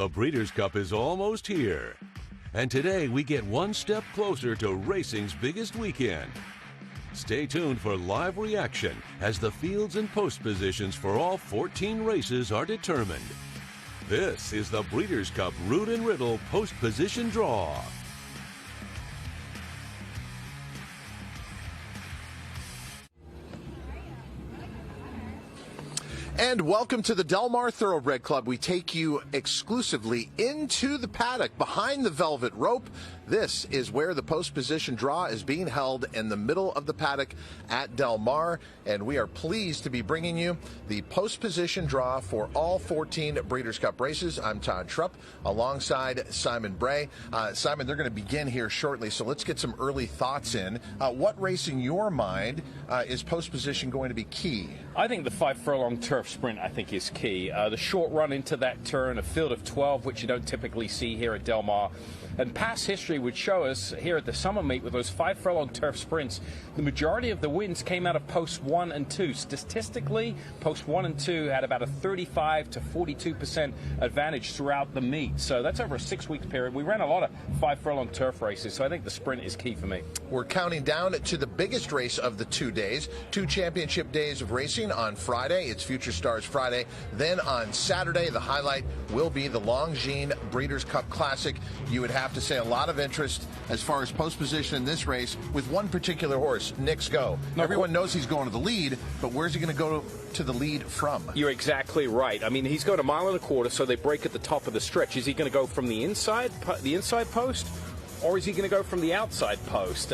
The Breeders' Cup is almost here. And today we get one step closer to racing's biggest weekend. Stay tuned for live reaction as the fields and post positions for all 14 races are determined. This is the Breeders' Cup Rood Riddle post position draw. And welcome to the Del Mar Thoroughbred Club. We take you exclusively into the paddock behind the velvet rope. This is where the post position draw is being held in the middle of the paddock at Del Mar. And we are pleased to be bringing you the post position draw for all 14 Breeders' Cup races. I'm Todd Trupp alongside Simon Bray. Simon, they're going to begin here shortly, so let's get some early thoughts in. What race in your mind is post position going to be key? I think the 5 furlong turf sprint, I think, is key. The short run into that turn, a field of 12, which you don't typically see here at Del Mar. And past history would show us here at the summer meet with those 5 furlong turf sprints, the majority of the wins came out of post 1 and 2. Statistically, post 1 and 2 had about a 35 to 42% advantage throughout the meet. So that's over a 6-week period. We ran a lot of 5 furlong turf races, so I think the sprint is key for me. We're counting down to the biggest race of the 2 days, 2 championship days of racing. On Friday, it's Future Stars Friday. Then on Saturday, the highlight will be the Longines Breeders' Cup Classic. You would have to say a lot of interest as far as post position in this race with one particular horse, Nick's Go. Everyone knows he's going to the lead, but where's he going to go to the lead from? You're exactly right. I mean, he's got 1.25 miles, so they break at the top of the stretch. Is he going to go from the inside post, or is he going to go from the outside post?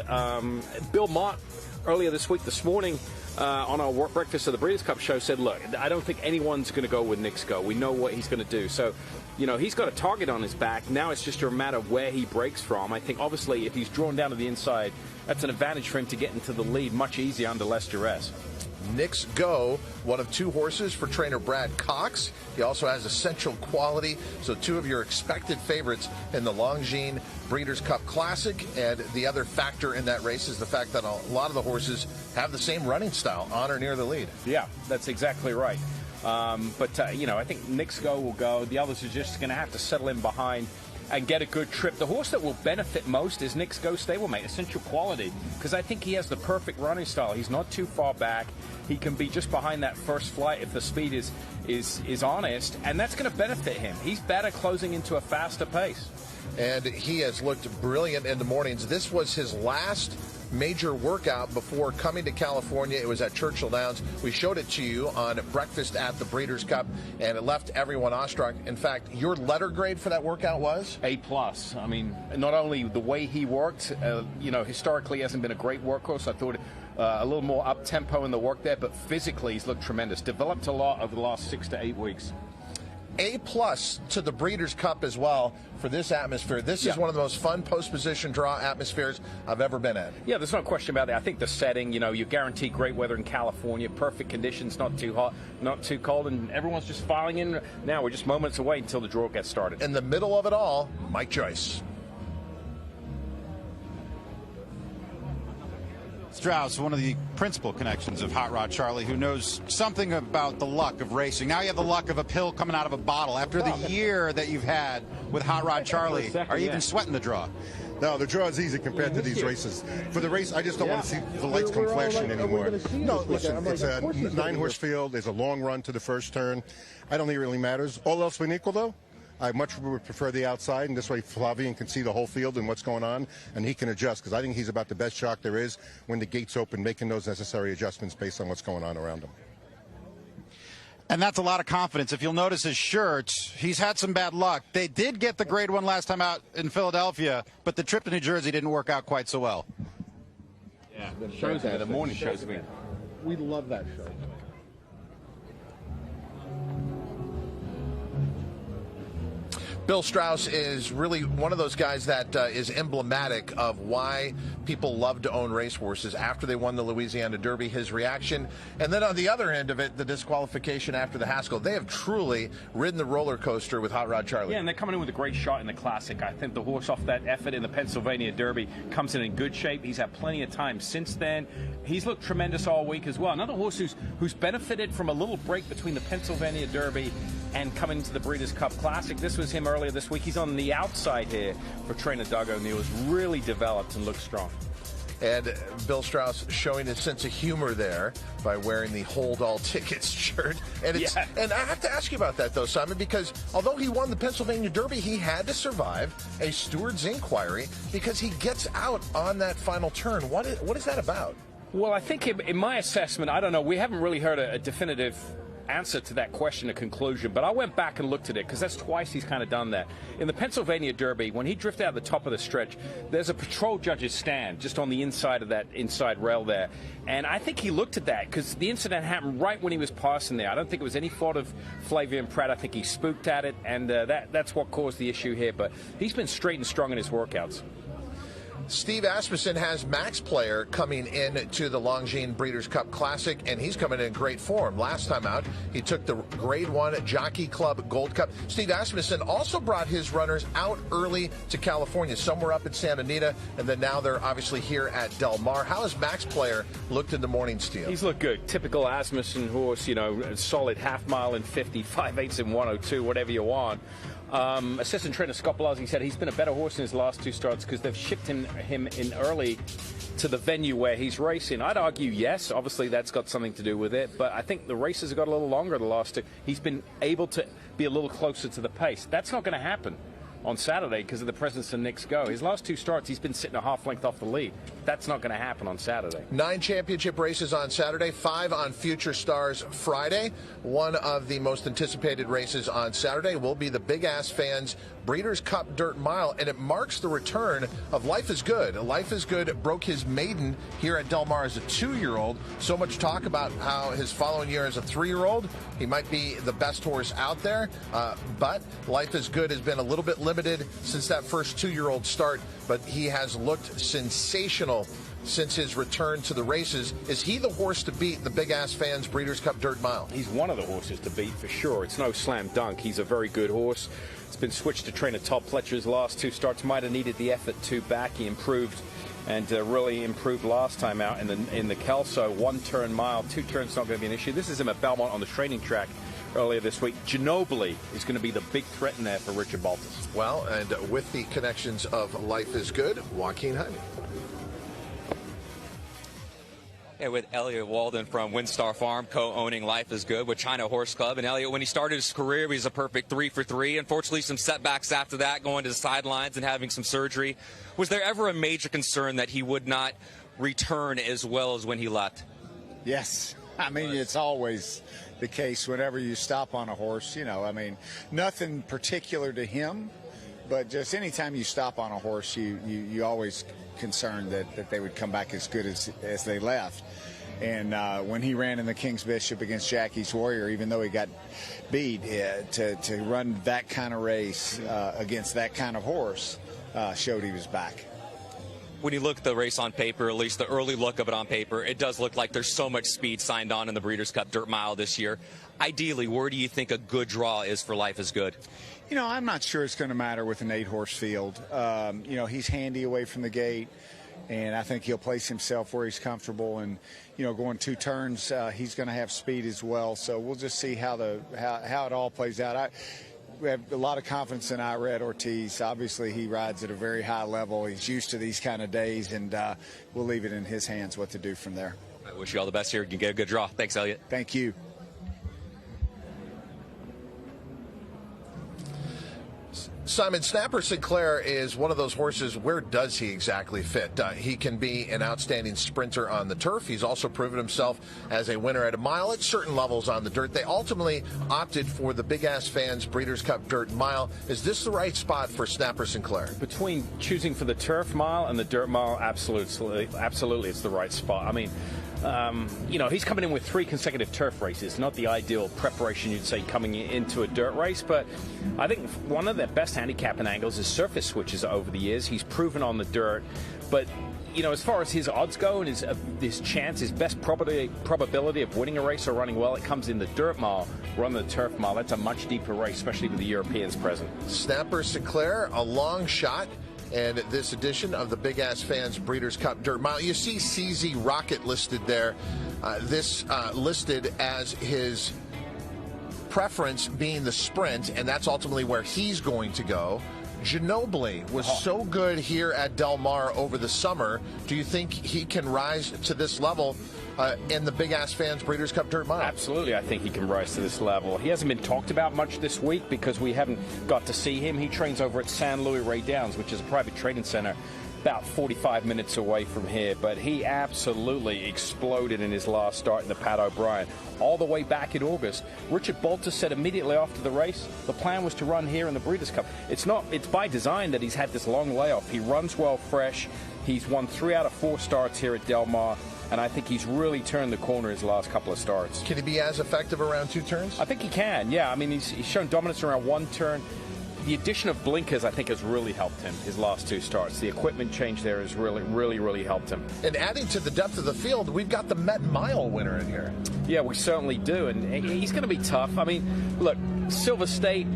Bill Mott, earlier this morning, on our Breakfast of the Breeders' Cup show, said, look, I don't think anyone's going to go with Nick's Go. We know what he's going to do. So, you know, he's got a target on his back. Now it's just a matter of where he breaks from. I think, obviously, if he's drawn down to the inside, that's an advantage for him to get into the lead much easier under less duress. Nick's Go, one of 2 horses for trainer Brad Cox. He also has essential quality. So 2 of your expected favorites in the Longines Breeders' Cup Classic. And the other factor in that race is the fact that a lot of the horses have the same running style on or near the lead. Yeah, that's exactly right. You know, I think Nick's Go will go. The others are just going to have to settle in behind and get a good trip. The horse that will benefit most is Nick's Go stablemate, essential quality, because I think he has the perfect running style. He's not too far back. He can be just behind that first flight if the speed is honest, and that's going to benefit him. He's better closing into a faster pace. And he has looked brilliant in the mornings. This was his last major workout before coming to California. It was at Churchill Downs. We showed it to you on Breakfast at the Breeders' Cup, and it left everyone awestruck. In fact, your letter grade for that workout was? A+. I mean, not only the way he worked, you know, historically hasn't been a great workhorse. I thought a little more up-tempo in the work there, but physically he's looked tremendous. Developed a lot over the last 6 to 8 weeks. A+ to the Breeders' Cup as well for this atmosphere. This is one of the most fun post-position draw atmospheres I've ever been at. Yeah, there's no question about that. I think the setting, you know, you guarantee great weather in California, perfect conditions, not too hot, not too cold, and everyone's just filing in. Now we're just moments away until the draw gets started. In the middle of it all, Mike Joyce. Strauss, one of the principal connections of Hot Rod Charlie, who knows something about the luck of racing. Now you have the luck of a pill coming out of a bottle. After the year that you've had with Hot Rod Charlie, are you even sweating the draw? No, the draw is easy compared to these races. For the race, I just don't want to see the lights come flashing anymore. No, listen, it's a 9-horse field. There's a long run to the first turn. I don't think it really matters. All else being equal, though, I much would prefer the outside, and this way Flavian can see the whole field and what's going on, and he can adjust, because I think he's about the best jock there is when the gates open, making those necessary adjustments based on what's going on around him. And that's a lot of confidence. If you'll notice his shirts, he's had some bad luck. They did get the grade 1 last time out in Philadelphia, but the trip to New Jersey didn't work out quite so well. Yeah, shows me, the morning shows me. We love that show. Bill Strauss is really one of those guys that is emblematic of why people love to own racehorses. After they won the Louisiana Derby, his reaction, and then on the other end of it, the disqualification after the Haskell. They have truly ridden the roller coaster with Hot Rod Charlie. Yeah, and they're coming in with a great shot in the Classic. I think the horse, off that effort in the Pennsylvania Derby, comes in good shape. He's had plenty of time since then. He's looked tremendous all week as well. Another horse who's benefited from a little break between the Pennsylvania Derby and coming to the Breeders' Cup Classic. This was him earlier this week. He's on the outside here for trainer Doug O'Neill. Has really developed and looks strong. And Bill Strauss showing his sense of humor there by wearing the Hold All Tickets shirt. And and I have to ask you about that, though, Simon, because although he won the Pennsylvania Derby, he had to survive a steward's inquiry because he gets out on that final turn. What is that about? Well, I think in my assessment, I don't know, we haven't really heard a definitive answer to that question, a conclusion, but I went back and looked at it because that's twice he's kind of done that. In the Pennsylvania Derby, when he drifted out the top of the stretch, there's a patrol judge's stand just on the inside of that inside rail there, and I think he looked at that because the incident happened right when he was passing there. I don't think it was any fault of Flavien Prat. I think he spooked at it, and that's what caused the issue here, but he's been straight and strong in his workouts. Steve Asmussen has Max Player coming in to the Longines Breeders' Cup Classic, and he's coming in great form. Last time out, he took the Grade 1 Jockey Club Gold Cup. Steve Asmussen also brought his runners out early to California. Some were up at Santa Anita, and then now they're obviously here at Del Mar. How has Max Player looked in the morning steel? He's looked good. Typical Asmussen horse, you know, solid half mile in 50, 5/8 in 102, whatever you want. Assistant trainer Scott Blasey said he's been a better horse in his last two starts because they've shipped him in early to the venue where he's racing. I'd argue yes, obviously that's got something to do with it, but I think the races have got a little longer the last two. He's been able to be a little closer to the pace. That's not going to happen on Saturday because of the presence of Nick's Go. His last two starts, he's been sitting a half length off the lead. That's not going to happen on Saturday. 9 championship races on Saturday, 5 on Future Stars Friday. One of the most anticipated races on Saturday will be the Big Ass Fans Breeders' Cup Dirt Mile, and it marks the return of Life is Good. Life is Good broke his maiden here at Del Mar as a 2-year-old. So much talk about how his following year as a 3-year-old, he might be the best horse out there, but Life is Good has been a little bit limited since that first 2-year-old start, but he has looked sensational since his return to the races. Is he the horse to beat the Big Ass Fans Breeders' Cup Dirt Mile? He's one of the horses to beat for sure. It's no slam dunk. He's a very good horse. It's been switched to trainer Todd Pletcher's last 2 starts. Might have needed the effort to back. He improved and really improved last time out in the Kelso. 1-turn mile, 2 turns not going to be an issue. This is him at Belmont on the training track earlier this week. Ginobili is going to be the big threat in there for Richard Baltas. Well, and with the connections of Life is Good, Joaquin Hyde. Yeah, with Elliot Walden from Windstar Farm, co-owning Life is Good with China Horse Club. And Elliot, when he started his career, he was a perfect 3 for 3. Unfortunately, some setbacks after that, going to the sidelines and having some surgery. Was there ever a major concern that he would not return as well as when he left? Yes. I mean, it's always the case whenever you stop on a horse, you know, I mean, nothing particular to him, but just anytime you stop on a horse, you always concerned that they would come back as good as they left. And when he ran in the King's Bishop against Jackie's Warrior, even though he got beat, to run that kind of race against that kind of horse showed he was back. When you look at the race on paper, at least the early look of it on paper, it does look like there's so much speed signed on in the Breeders' Cup Dirt Mile this year. Ideally, where do you think a good draw is for Life is Good? You know, I'm not sure it's going to matter with an 8-horse field. You know, he's handy away from the gate, and I think he'll place himself where he's comfortable. And, you know, going 2 turns, he's going to have speed as well. So we'll just see how it all plays out. We have a lot of confidence in Irad Ortiz. Obviously, he rides at a very high level. He's used to these kind of days, and we'll leave it in his hands what to do from there. I wish you all the best here. You can get a good draw. Thanks, Elliot. Thank you. Simon, Snapper Sinclair is one of those horses. Where does he exactly fit? He can be an outstanding sprinter on the turf. He's also proven himself as a winner at a mile at certain levels on the dirt. They ultimately opted for the Big Ass Fans Breeders' Cup Dirt Mile. Is this the right spot for Snapper Sinclair? Between choosing for the turf mile and the dirt mile, absolutely it's the right spot. I mean, you know, he's coming in with 3 consecutive turf races. Not the ideal preparation, you'd say, coming into a dirt race, but I think one of their best handicapping angles is surface switches over the years. He's proven on the dirt, but you know, as far as his odds go and his chance, his best probability of winning a race or running well, it comes in the dirt mile or on the turf mile. That's a much deeper race, especially with the Europeans present. Snapper Sinclair, a long shot. And this edition of the Big Ass Fans Breeders' Cup Dirt Mile, you see CZ Rocket listed there. This listed as his preference being the sprint, and that's ultimately where he's going to go. Ginobili was so good here at Del Mar over the summer. Do you think he can rise to this level in the Big Ass Fans Breeders' Cup Dirt Mile? Absolutely, I think he can rise to this level. He hasn't been talked about much this week because we haven't got to see him. He trains over at San Luis Rey Downs, which is a private training center about 45 minutes away from here, but he absolutely exploded in his last start in the Pat O'Brien. All the way back in August, Richard Bolter said immediately after the race, the plan was to run here in the Breeders' Cup. It's by design that he's had this long layoff. He runs well fresh. He's won 3 out of 4 starts here at Del Mar, and I think he's really turned the corner his last couple of starts. Can he be as effective around 2 turns? I think he can, yeah. I mean, he's shown dominance around 1 turn. The addition of blinkers, I think, has really helped him his last 2 starts. The equipment change there has really helped him. And adding to the depth of the field, we've got the Met Mile winner in here. Yeah, we certainly do, and he's going to be tough. I mean, look, Silver State,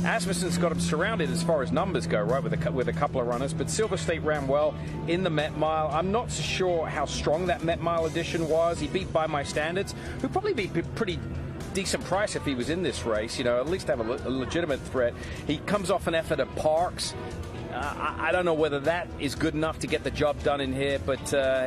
Asmussen's got him surrounded as far as numbers go, right, with a couple of runners, but Silver State ran well in the Met Mile. I'm not so sure how strong that Met Mile edition was. He beat By My Standards, who'd probably be pretty decent price if he was in this race, at least have a legitimate threat. He comes off an effort at Parks. I don't know whether that is good enough to get the job done in here, but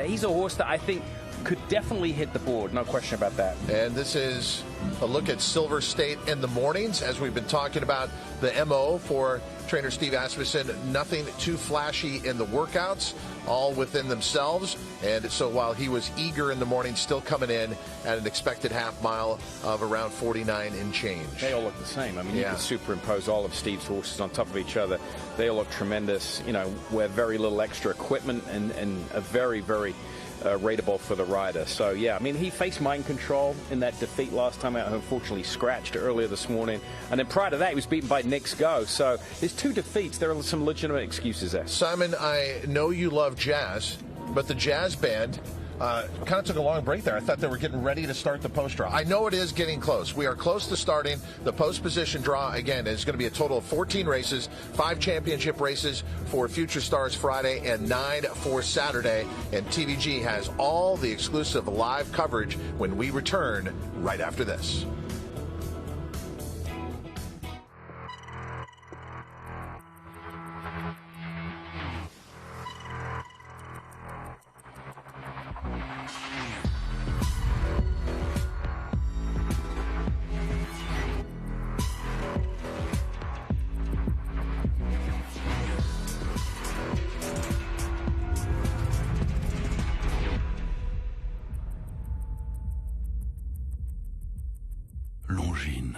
he's a horse that I think could definitely hit the board, no question about that. And this is a look at Silver State in the mornings, as we've been talking about the MO for trainer Steve Asmussen. Nothing too flashy in the workouts, all within themselves. And so while he was eager in the morning, still coming in at an expected half mile of around 49 and change. They all look the same. I mean, you can superimpose all of Steve's horses on top of each other. They all look tremendous, with very little extra equipment and a very rateable for the rider. So, yeah, I mean, he faced Mind Control in that defeat last time out, unfortunately scratched earlier this morning. And then prior to that, he was beaten by Knicks Go. So there's 2 defeats. There are some legitimate excuses there. Simon, I know you love jazz, but the jazz band kind of took a long break there. I thought they were getting ready to start the post draw. I know it is getting close. We are close to starting the post position draw. Again, it's going to be a total of 14 races, 5 championship races for Future Stars Friday and 9 for Saturday. And TVG has all the exclusive live coverage when we return right after this. Longines.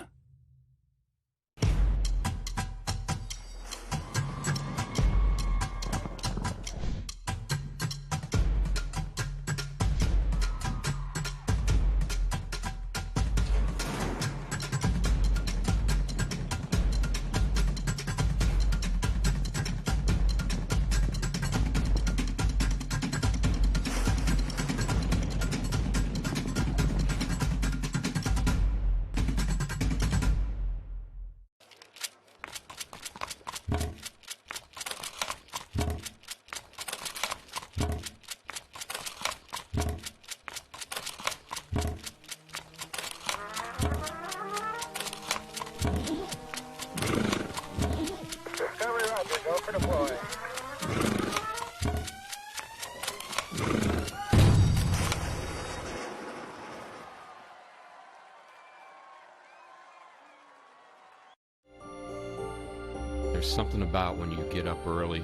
There's something about when you get up early,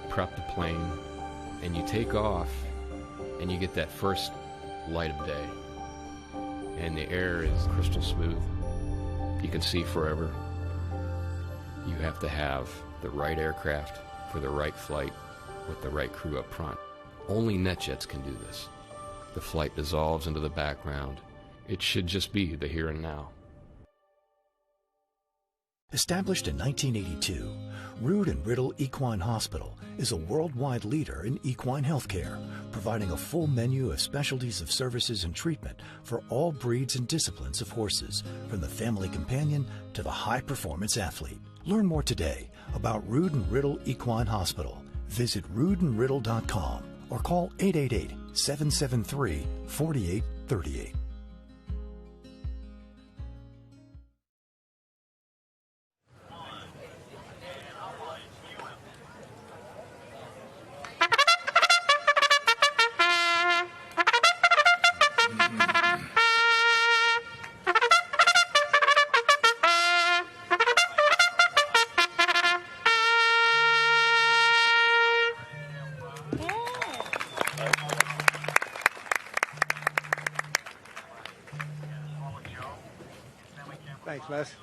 prep the plane, and you take off, and you get that first light of day, and the air is crystal smooth. You can see forever. You have to have the right aircraft for the right flight with the right crew up front. Only NetJets can do this. The flight dissolves into the background. It should just be the here and now. Established in 1982, Rood Riddle Equine Hospital is a worldwide leader in equine healthcare, providing a full menu of specialties of services and treatment for all breeds and disciplines of horses, from the family companion to the high-performance athlete. Learn more today about Rood Riddle Equine Hospital. Visit roodandriddle.com or call 888-773-4838. Thanks, Les.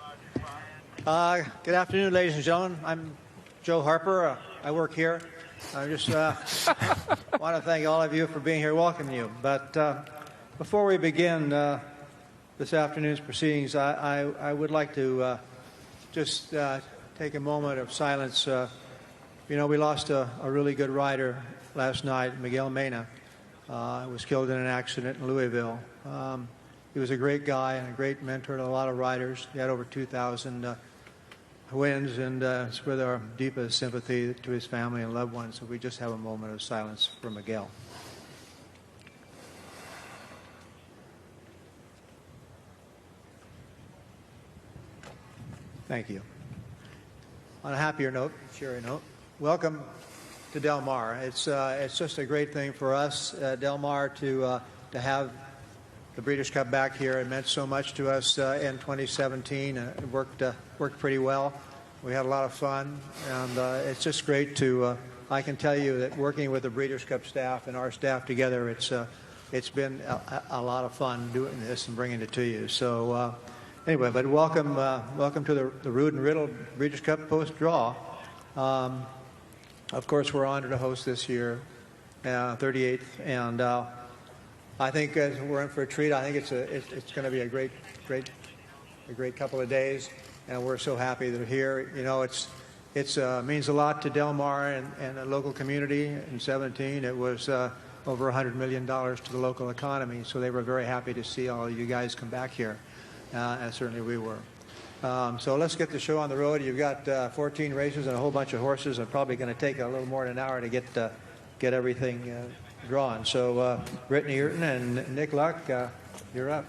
Good afternoon, ladies and gentlemen. I'm Joe Harper. I work here. I just want to thank all of you for being here, welcome you. But before we begin this afternoon's proceedings, I would like to just take a moment of silence. You know, we lost a really good rider last night, Miguel Mena. Was killed in an accident in Louisville. He was a great guy and a great mentor to a lot of riders. He had over 2,000 wins, and it's with our deepest sympathy to his family and loved ones. So we just have a moment of silence for Miguel. Thank you. On a happier note, cheery note, welcome to Del Mar. It's just a great thing for us, Del Mar, to have the Breeders' Cup back here. It meant so much to us in 2017. It worked pretty well. We had a lot of fun, and it's just great to. I can tell you that working with the Breeders' Cup staff and our staff together, it's been a lot of fun doing this and bringing it to you. So anyway, but welcome to the Rood Riddle Breeders' Cup post draw. Of course, we're honored to host this year, 38th, and I think we're in for a treat. I think it's going to be a great couple of days, and we're so happy that we're here. You know, it means a lot to Del Mar and the local community. In 17, it was over $100 million to the local economy, so they were very happy to see all of you guys come back here, and certainly we were. So let's get the show on the road. You've got 14 races and a whole bunch of horses, and probably going to take a little more than an hour to get everything drawn. So Britney, Eurton, and Nick Luck, you're up.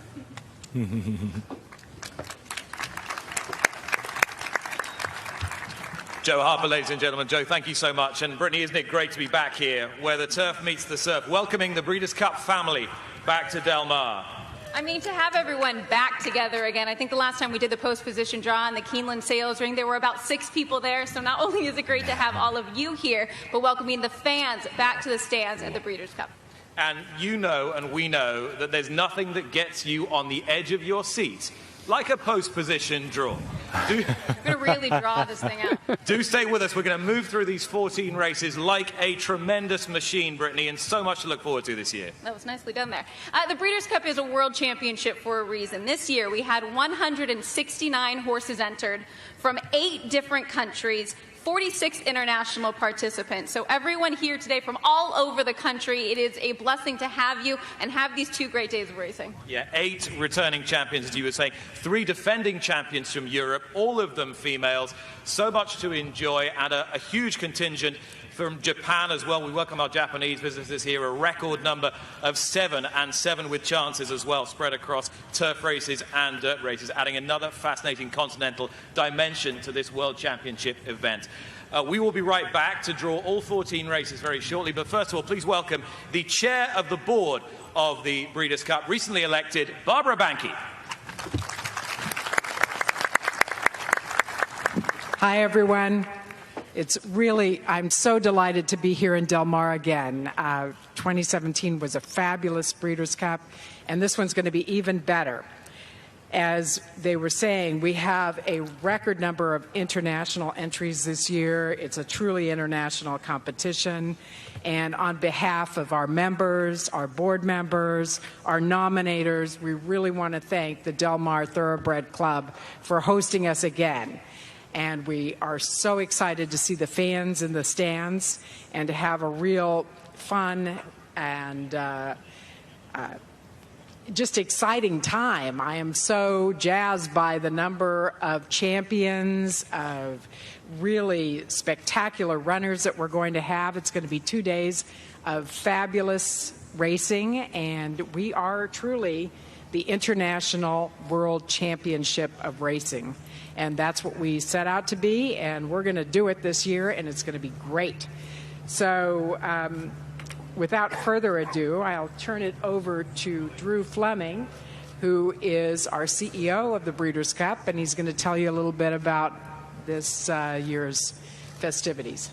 Joe Harper, ladies and gentlemen. Joe, thank you so much. And Britney, isn't it great to be back here where the turf meets the surf, welcoming the Breeders' Cup family back to Del Mar. I mean, to have everyone back together again. I think the last time we did the post-position draw in the Keeneland Sales Ring, there were about 6 people there. So not only is it great to have all of you here, but welcoming the fans back to the stands at the Breeders' Cup. And you know, and we know, that there's nothing that gets you on the edge of your seat like a post-position draw. We're going to really draw this thing out. Do stay with us. We're going to move through these 14 races like a tremendous machine, Britney, and so much to look forward to this year. That was nicely done there. The Breeders' Cup is a world championship for a reason. This year, we had 169 horses entered from 8 different countries, 46 international participants. So everyone here today from all over the country, it is a blessing to have you and have these 2 great days of racing. Yeah, 8 returning champions, as you were saying, 3 defending champions from Europe, all of them females. So much to enjoy, and a huge contingent from Japan as well. We welcome our Japanese visitors here, a record number of 7, and 7 with chances as well, spread across turf races and dirt races, adding another fascinating continental dimension to this World Championship event. We will be right back to draw all 14 races very shortly, but first of all, please welcome the chair of the board of the Breeders' Cup, recently elected Barbara Banke. Hi, everyone. I'm so delighted to be here in Del Mar again. 2017 was a fabulous Breeders' Cup, and this one's going to be even better. As they were saying, we have a record number of international entries this year. It's a truly international competition. And on behalf of our members, our board members, our nominators, we really want to thank the Del Mar Thoroughbred Club for hosting us again. And we are so excited to see the fans in the stands and to have a real fun and just exciting time. I am so jazzed by the number of champions, of really spectacular runners that we're going to have. It's going to be 2 days of fabulous racing, and we are truly the International World Championship of Racing. And that's what we set out to be, and we're going to do it this year, and it's going to be great. So without further ado, I'll turn it over to Drew Fleming, who is our CEO of the Breeders' Cup, and he's going to tell you a little bit about this year's festivities.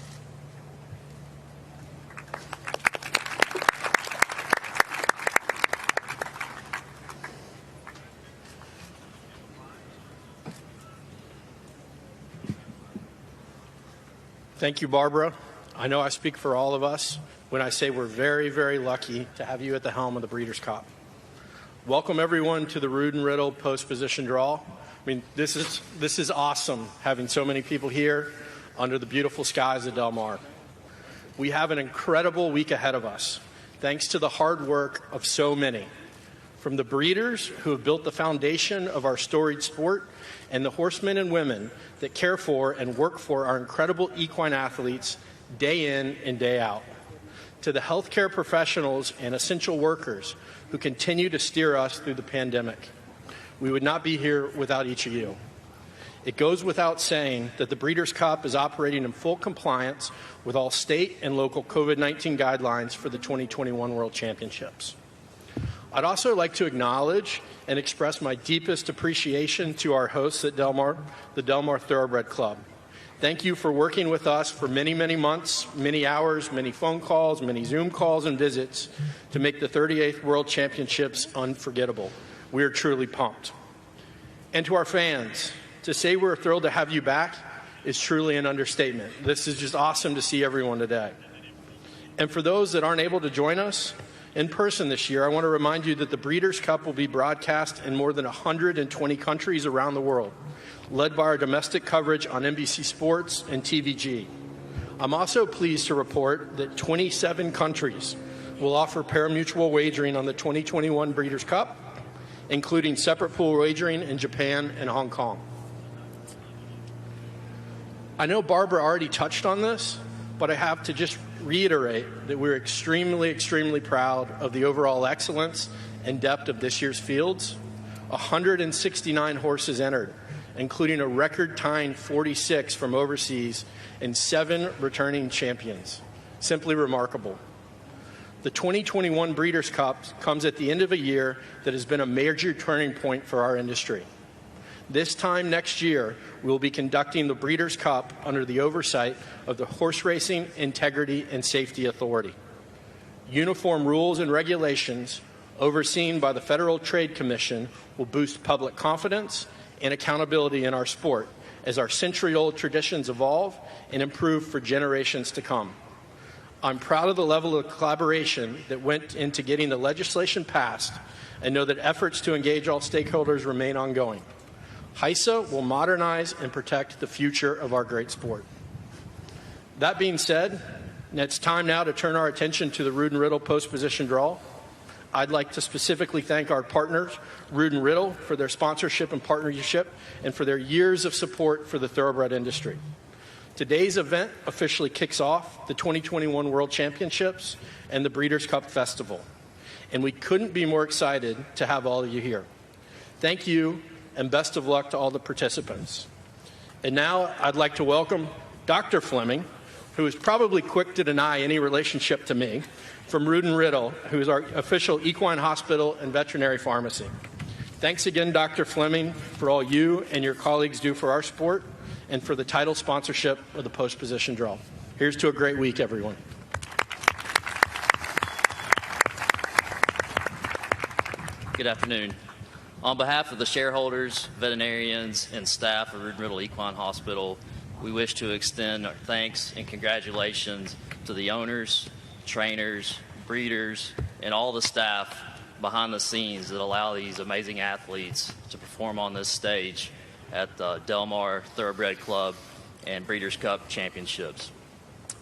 Thank you, Barbara. I know I speak for all of us when I say we're very, very lucky to have you at the helm of the Breeders' Cup. Welcome, everyone, to the Rood Riddle post-position draw. I mean, this is awesome, having so many people here under the beautiful skies of Del Mar. We have an incredible week ahead of us, thanks to the hard work of so many, from the breeders who have built the foundation of our storied sport and the horsemen and women that care for and work for our incredible equine athletes day in and day out, to the healthcare professionals and essential workers who continue to steer us through the pandemic. We would not be here without each of you. It goes without saying that the Breeders' Cup is operating in full compliance with all state and local COVID-19 guidelines for the 2021 World Championships. I'd also like to acknowledge and express my deepest appreciation to our hosts at Del Mar, the Del Mar Thoroughbred Club. Thank you for working with us for many, many months, many hours, many phone calls, many Zoom calls and visits to make the 38th World Championships unforgettable. We are truly pumped. And to our fans, to say we're thrilled to have you back is truly an understatement. This is just awesome to see everyone today. And for those that aren't able to join us in person this year, I want to remind you that the Breeders' Cup will be broadcast in more than 120 countries around the world, led by our domestic coverage on NBC Sports and TVG. I'm also pleased to report that 27 countries will offer pari-mutuel wagering on the 2021 Breeders' Cup, including separate pool wagering in Japan and Hong Kong. I know Barbara already touched on this, but I have to just reiterate that we're extremely, extremely proud of the overall excellence and depth of this year's fields. 169 horses entered, including a record-tying 46 from overseas and 7 returning champions. Simply remarkable. The 2021 Breeders' Cup comes at the end of a year that has been a major turning point for our industry. This time next year, we will be conducting the Breeders' Cup under the oversight of the Horse Racing Integrity and Safety Authority. Uniform rules and regulations overseen by the Federal Trade Commission will boost public confidence and accountability in our sport as our century-old traditions evolve and improve for generations to come. I'm proud of the level of collaboration that went into getting the legislation passed and know that efforts to engage all stakeholders remain ongoing. HISA will modernize and protect the future of our great sport. That being said, it's time now to turn our attention to the Rood Riddle post-position draw. I'd like to specifically thank our partners, Rood Riddle, for their sponsorship and partnership and for their years of support for the thoroughbred industry. Today's event officially kicks off the 2021 World Championships and the Breeders' Cup Festival, and we couldn't be more excited to have all of you here. Thank you, and best of luck to all the participants. And now I'd like to welcome Dr. Fleming, who is probably quick to deny any relationship to me, from Rood Riddle, who is our official equine hospital and veterinary pharmacy. Thanks again, Dr. Fleming, for all you and your colleagues do for our sport and for the title sponsorship of the post-position draw. Here's to a great week, everyone. Good afternoon. On behalf of the shareholders, veterinarians, and staff of Rood Riddle Equine Hospital, we wish to extend our thanks and congratulations to the owners, trainers, breeders, and all the staff behind the scenes that allow these amazing athletes to perform on this stage at the Del Mar Thoroughbred Club and Breeders' Cup Championships.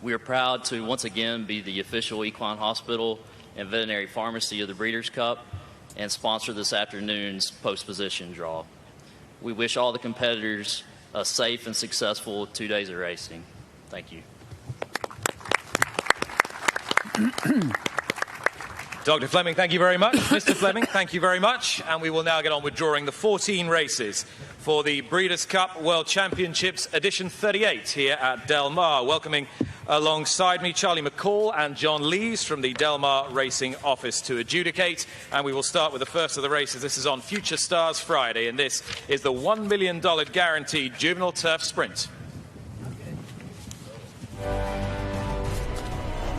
We are proud to once again be the official equine hospital and veterinary pharmacy of the Breeders' Cup and sponsor this afternoon's post-position draw. We wish all the competitors a safe and successful 2 days of racing. Thank you. Dr. Fleming, thank you very much. Mr. Fleming, thank you very much. And we will now get on with drawing the 14 races for the Breeders' Cup World Championships Edition 38 here at Del Mar. Welcoming alongside me Charlie McCall and John Lees from the Del Mar Racing Office to adjudicate. And we will start with the first of the races. This is on Future Stars Friday, and this is the $1 million guaranteed Juvenile Turf Sprint.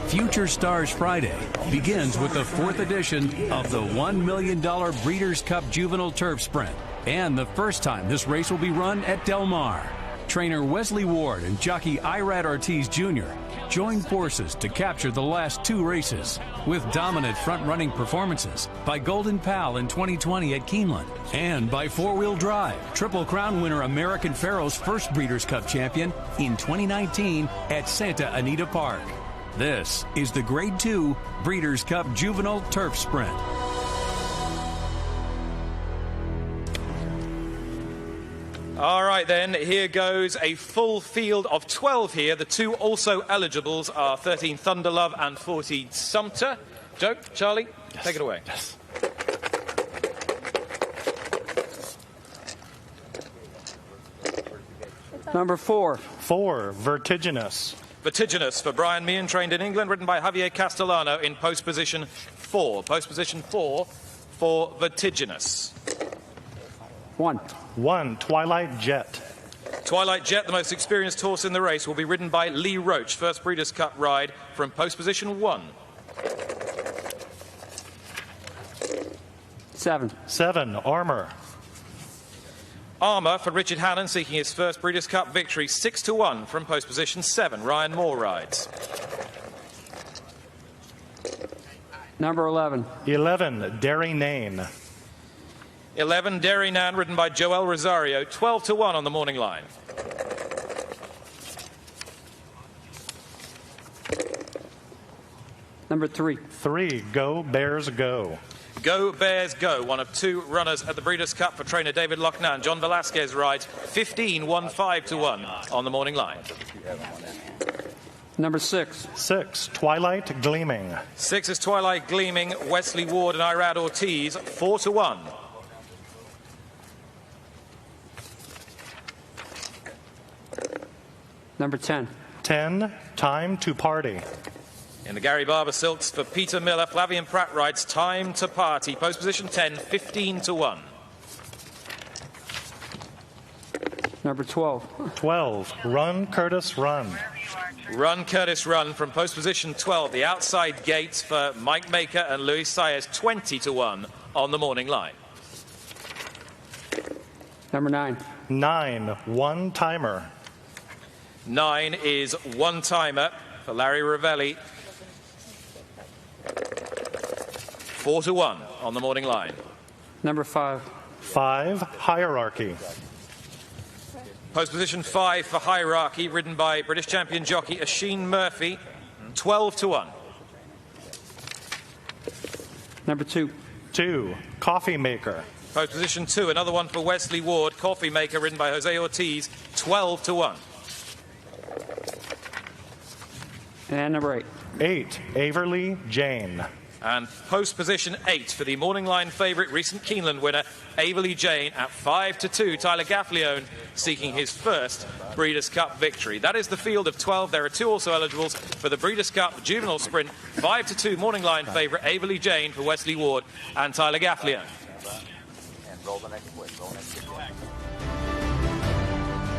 Future Stars Friday begins with the 4th edition of the $1 million Breeders' Cup Juvenile Turf Sprint, and the first time this race will be run at Del Mar. trainer Wesley Ward and jockey Irad Ortiz Jr. joined forces to capture the last 2 races with dominant front-running performances by Golden Pal in 2020 at Keeneland and by four-wheel drive, Triple Crown winner American Pharoah's first Breeders' Cup champion in 2019 at Santa Anita Park. This is the Grade 2 Breeders' Cup Juvenile Turf Sprint. All right, then, here goes a full field of 12 here. The 2 also eligibles are 13 Thunderlove and 14 Sumter. Joe, Charlie, yes. Take it away. Yes. Number 4. 4, Vertiginous. Vertiginous for Brian Meehan, trained in England, ridden by Javier Castellano in post position 4. Post position 4 for Vertiginous. 1, Twilight Jet. Twilight Jet, the most experienced horse in the race, will be ridden by Lee Roach. First Breeders' Cup ride from post position 1. 7, Armour. Armour for Richard Hannon, seeking his first Breeders' Cup victory. 6-1 from post position 7. Ryan Moore rides. Number 11. 11, Derry Nane. 11, Derry Nan, ridden by Joel Rosario. 12-1 on the morning line. Number 3. 3, Go Bears Go. Go Bears Go, one of 2 runners at the Breeders' Cup for trainer David Lochnan. John Velasquez rides 15-1-5-1 on the morning line. Number 6. 6, Twilight Gleaming. 6 is Twilight Gleaming, Wesley Ward and Irad Ortiz. 4-1. Number 10. 10, Time to Party. In the Gary Barber Silks for Peter Miller, Flavian Pratt rides Time to Party. Post position 10, 15-1. Number 12. 12, Run Curtis Run. Run Curtis Run from post position 12. The outside gates for Mike Maker and Luis Saez. 20-1 on the morning line. Number 9. 9, One Timer. 9 is One Timer for Larry Ravelli. 4-1 on the morning line. Number 5. 5, Hierarchy. Post position 5 for Hierarchy, ridden by British champion jockey Asheen Murphy. 12-1. Number 2. 2, Coffee Maker. Post position 2, another one for Wesley Ward, Coffee Maker, ridden by Jose Ortiz. 12-1. And number 8. 8, Averly Jane. And post position 8 for the morning line favourite, recent Keeneland winner, Averly Jane at 5-2. Tyler Gaffleone seeking his first Breeders' Cup victory. That is the field of 12. There are 2 also eligibles for the Breeders' Cup Juvenile Sprint. 5-2 morning line favourite, Averly Jane for Wesley Ward and Tyler Gaffleone.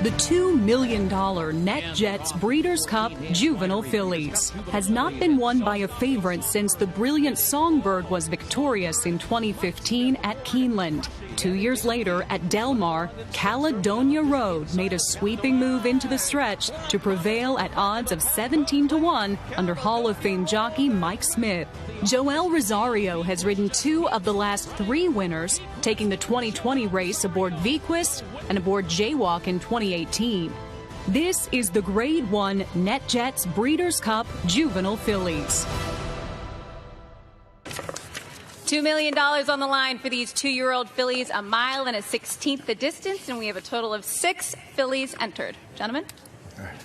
The $2 million NetJets Breeders' Cup Juvenile Fillies has not been won by a favorite since the brilliant Songbird was victorious in 2015 at Keeneland. 2 years later at Del Mar, Caledonia Road made a sweeping move into the stretch to prevail at odds of 17-1 under Hall of Fame jockey Mike Smith. Joel Rosario has ridden 2 of the last 3 winners, taking the 2020 race aboard Vequist and aboard Jaywalk in 2018. This is the Grade 1 NetJets Breeders' Cup Juvenile Fillies. $2 million on the line for these 2-year-old fillies, 1 mile and 1/16 the distance, and we have a total of 6 fillies entered. Gentlemen? All right.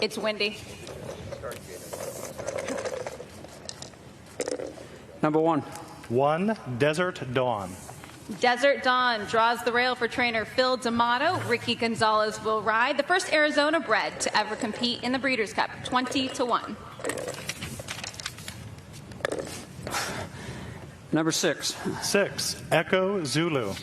It's windy. Number 1. 1, Desert Dawn. Desert Dawn draws the rail for trainer Phil D'Amato. Ricky Gonzalez will ride, the first Arizona bred to ever compete in the Breeders' Cup, 20-1. Number 6. 6, Echo Zulu.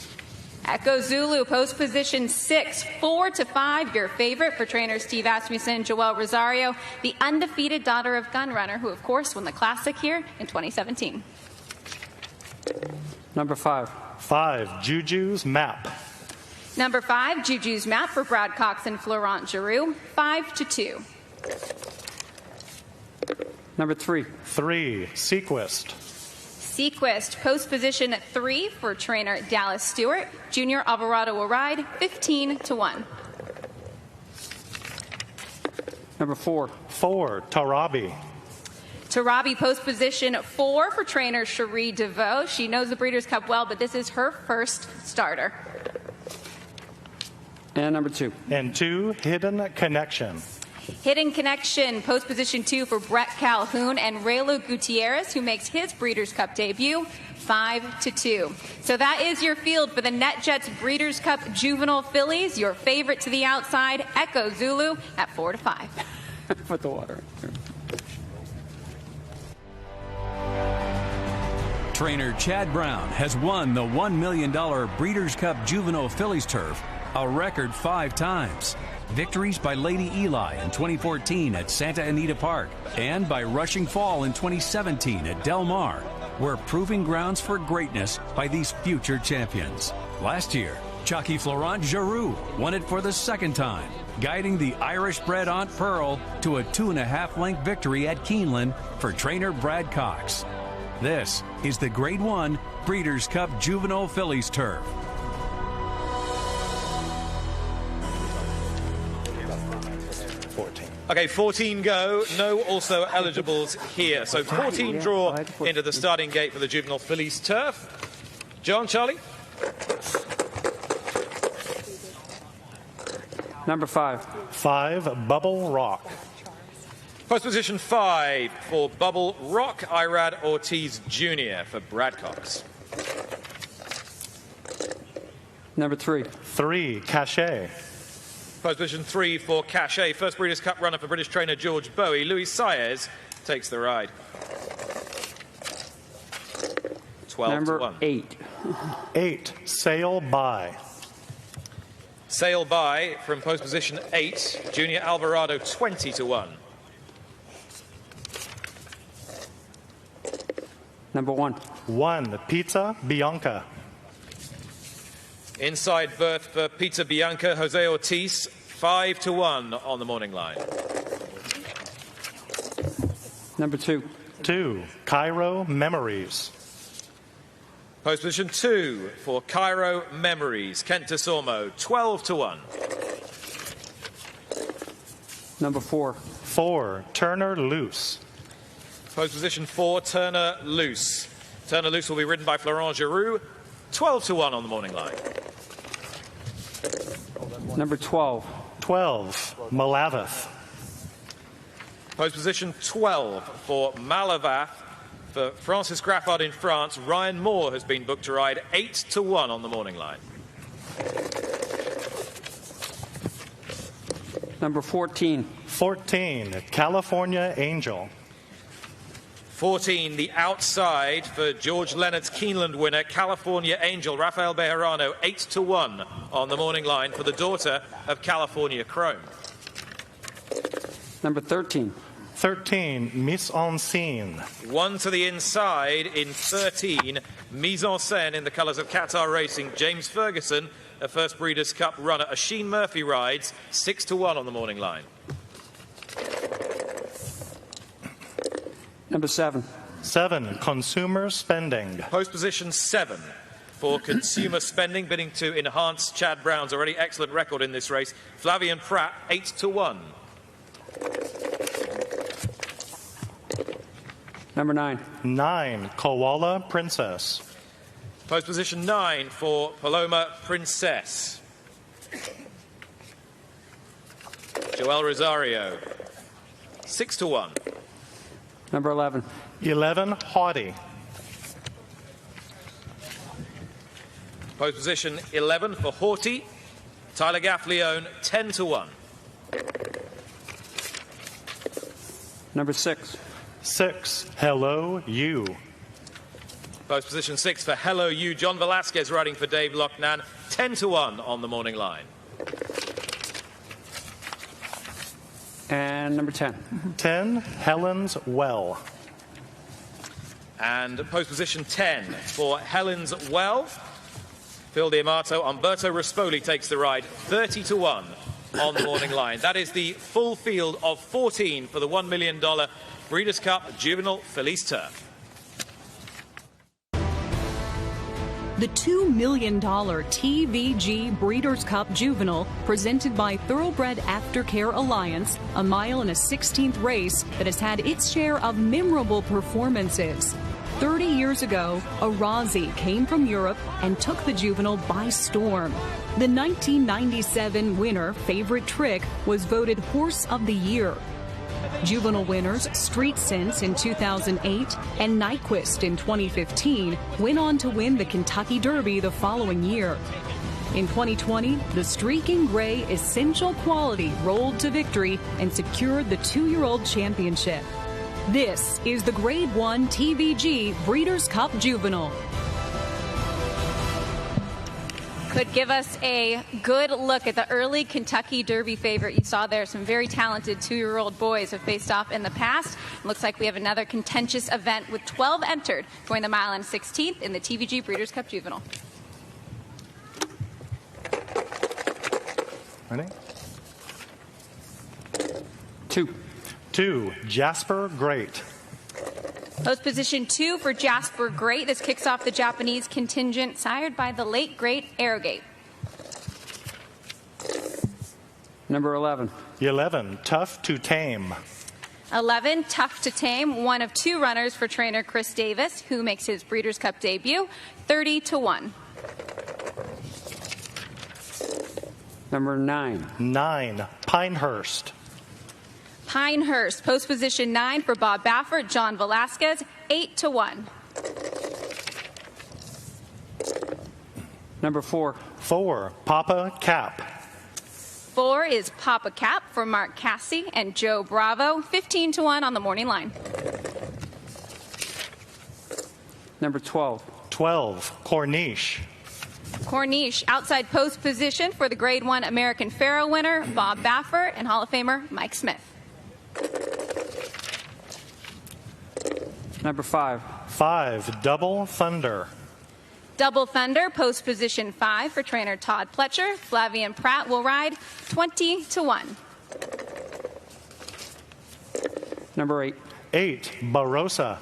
Echo Zulu, post position 6, 4-5, your favorite for trainer Steve Asmussen and Joel Rosario, the undefeated daughter of Gunrunner, who of course won the Classic here in 2017. Number 5. 5, Juju's Map. Number 5, Juju's Map for Brad Cox and Florent Giroux, 5-2. Number 3. 3, Sequest. Sequest, post position 3 for trainer Dallas Stewart. Junior Alvarado will ride, 15-1. Number 4. 4, Tarabi. Tarabi, post position 4 for trainer Cherie DeVoe. She knows the Breeders' Cup well, but this is her first starter. And number 2. And 2, Hidden Connection. Hidden Connection, post position 2 for Brett Calhoun and Raylo Gutierrez, who makes his Breeders' Cup debut, 5-2. So that is your field for the NetJets Breeders' Cup Juvenile Fillies. Your favorite to the outside, Echo Zulu, at 4-5. Put the water. Trainer Chad Brown has won the $1 million Breeders' Cup Juvenile Fillies turf a record 5 times. Victories by Lady Eli in 2014 at Santa Anita Park and by Rushing Fall in 2017 at Del Mar were proving grounds for greatness by these future champions. Last year, jockey Florent Giroux won it for the 2nd time, guiding the Irish-bred Aunt Pearl to a 2.5-length victory at Keeneland for trainer Brad Cox. This is the Grade 1 Breeders' Cup Juvenile Fillies turf. Okay, 14 go. No also eligibles here. So 14 draw into the starting gate for the Juvenile Fillies turf. John, Charlie? Number 5. 5, Bubble Rock. Post position 5 for Bubble Rock, Irad Ortiz Jr. for Brad Cox. Number 3. 3, Cachet. Post position 3 for Cachet. First Breeders' Cup runner for British trainer George Bowie. Louis Saez takes the ride. 12-1. Number 8. 8, Sail By. Sail By from post position 8. Junior Alvarado, 20-1. Number 1. 1, Pizza Bianca. Inside berth for Pizza Bianca, Jose Ortiz, 5-1 on the morning line. Number 2. 2, Cairo Memories. Post position 2 for Cairo Memories, Kent DeSormo, 12-1. Number 4. 4, Turner Loose. Post position 4, Turner Loose. Turner Loose will be ridden by Florent Giroux, 12-1 on the morning line. Number 12. 12, Malavath. Post position 12 for Malavath. For Francis Graffard in France, Ryan Moore has been booked to ride 8-1 on the morning line. Number 14. 14, California Angel. 14, the outside for George Leonard's Keeneland winner, California Angel, Rafael Bejarano, 8-1 on the morning line for the daughter of California Chrome. Number 13. 13, Mise en Scene. 1 to the inside in 13, Mise en Scène in the colours of Qatar Racing, James Ferguson, a first Breeders' Cup runner. Oisin Murphy rides 6-1 on the morning line. Number 7. 7, Consumer Spending. Post position 7 for Consumer Spending, bidding to enhance Chad Brown's already excellent record in this race. Flavian Pratt, 8-1. Number 9. 9, Koala Princess. Post position 9 for Paloma Princess. Joel Rosario, 6-1. Number 11. 11, Haughty. Post position 11 for Haughty. Tyler Gaffleone, 10-1. Number 6. 6, Hello You. Post position 6 for Hello You. John Velasquez riding for Dave Lochnan, 10-1 on the morning line. And number 10. 10, Helen's Well. And post position 10 for Helen's Well. Phil D'Amato, Umberto Rispoli takes the ride, 30-1 on the morning line. That is the full field of 14 for the $1 million Breeders' Cup Juvenile Fillies Turf. The $2 million TVG Breeders' Cup Juvenile, presented by Thoroughbred Aftercare Alliance, a mile and a 16th race that has had its share of memorable performances. 30 years ago, a Rossi came from Europe and took the Juvenile by storm. The 1997 winner, Favorite Trick, was voted Horse of the Year. Juvenile winners Street Sense in 2008 and Nyquist in 2015 went on to win the Kentucky Derby the following year. In 2020, the Streaking Gray Essential Quality rolled to victory and secured the 2-year-old championship. This is the Grade 1 TVG Breeders' Cup Juvenile. Could give us a good look at the early Kentucky Derby favorite. You saw there some very talented 2-year-old boys have faced off in the past. It looks like we have another contentious event with 12 entered going the mile and 16th in the TVG Breeders' Cup Juvenile. Ready? 2, Jasper Great. Post position 2 for Jasper Great. This kicks off the Japanese contingent sired by the late great Arrogate. Number 11. 11, Tough to Tame. 11, Tough to Tame, one of 2 runners for trainer Chris Davis, who makes his Breeders' Cup debut, 30-1. Number 9. 9, Pinehurst. Pinehurst, post position 9 for Bob Baffert, John Velasquez, 8-1. Number 4. 4, Papa Cap. 4 is Papa Cap for Mark Cassie and Joe Bravo, 15-1 on the morning line. Number 12. 12, Corniche. Corniche, outside post position for the Grade 1 American Pharoah winner, Bob Baffert, and Hall of Famer Mike Smith. Number 5. 5, Double Thunder. Double Thunder, post position 5 for trainer Todd Pletcher. Flavian Pratt will ride, 20-1. Number 8. 8, Barossa.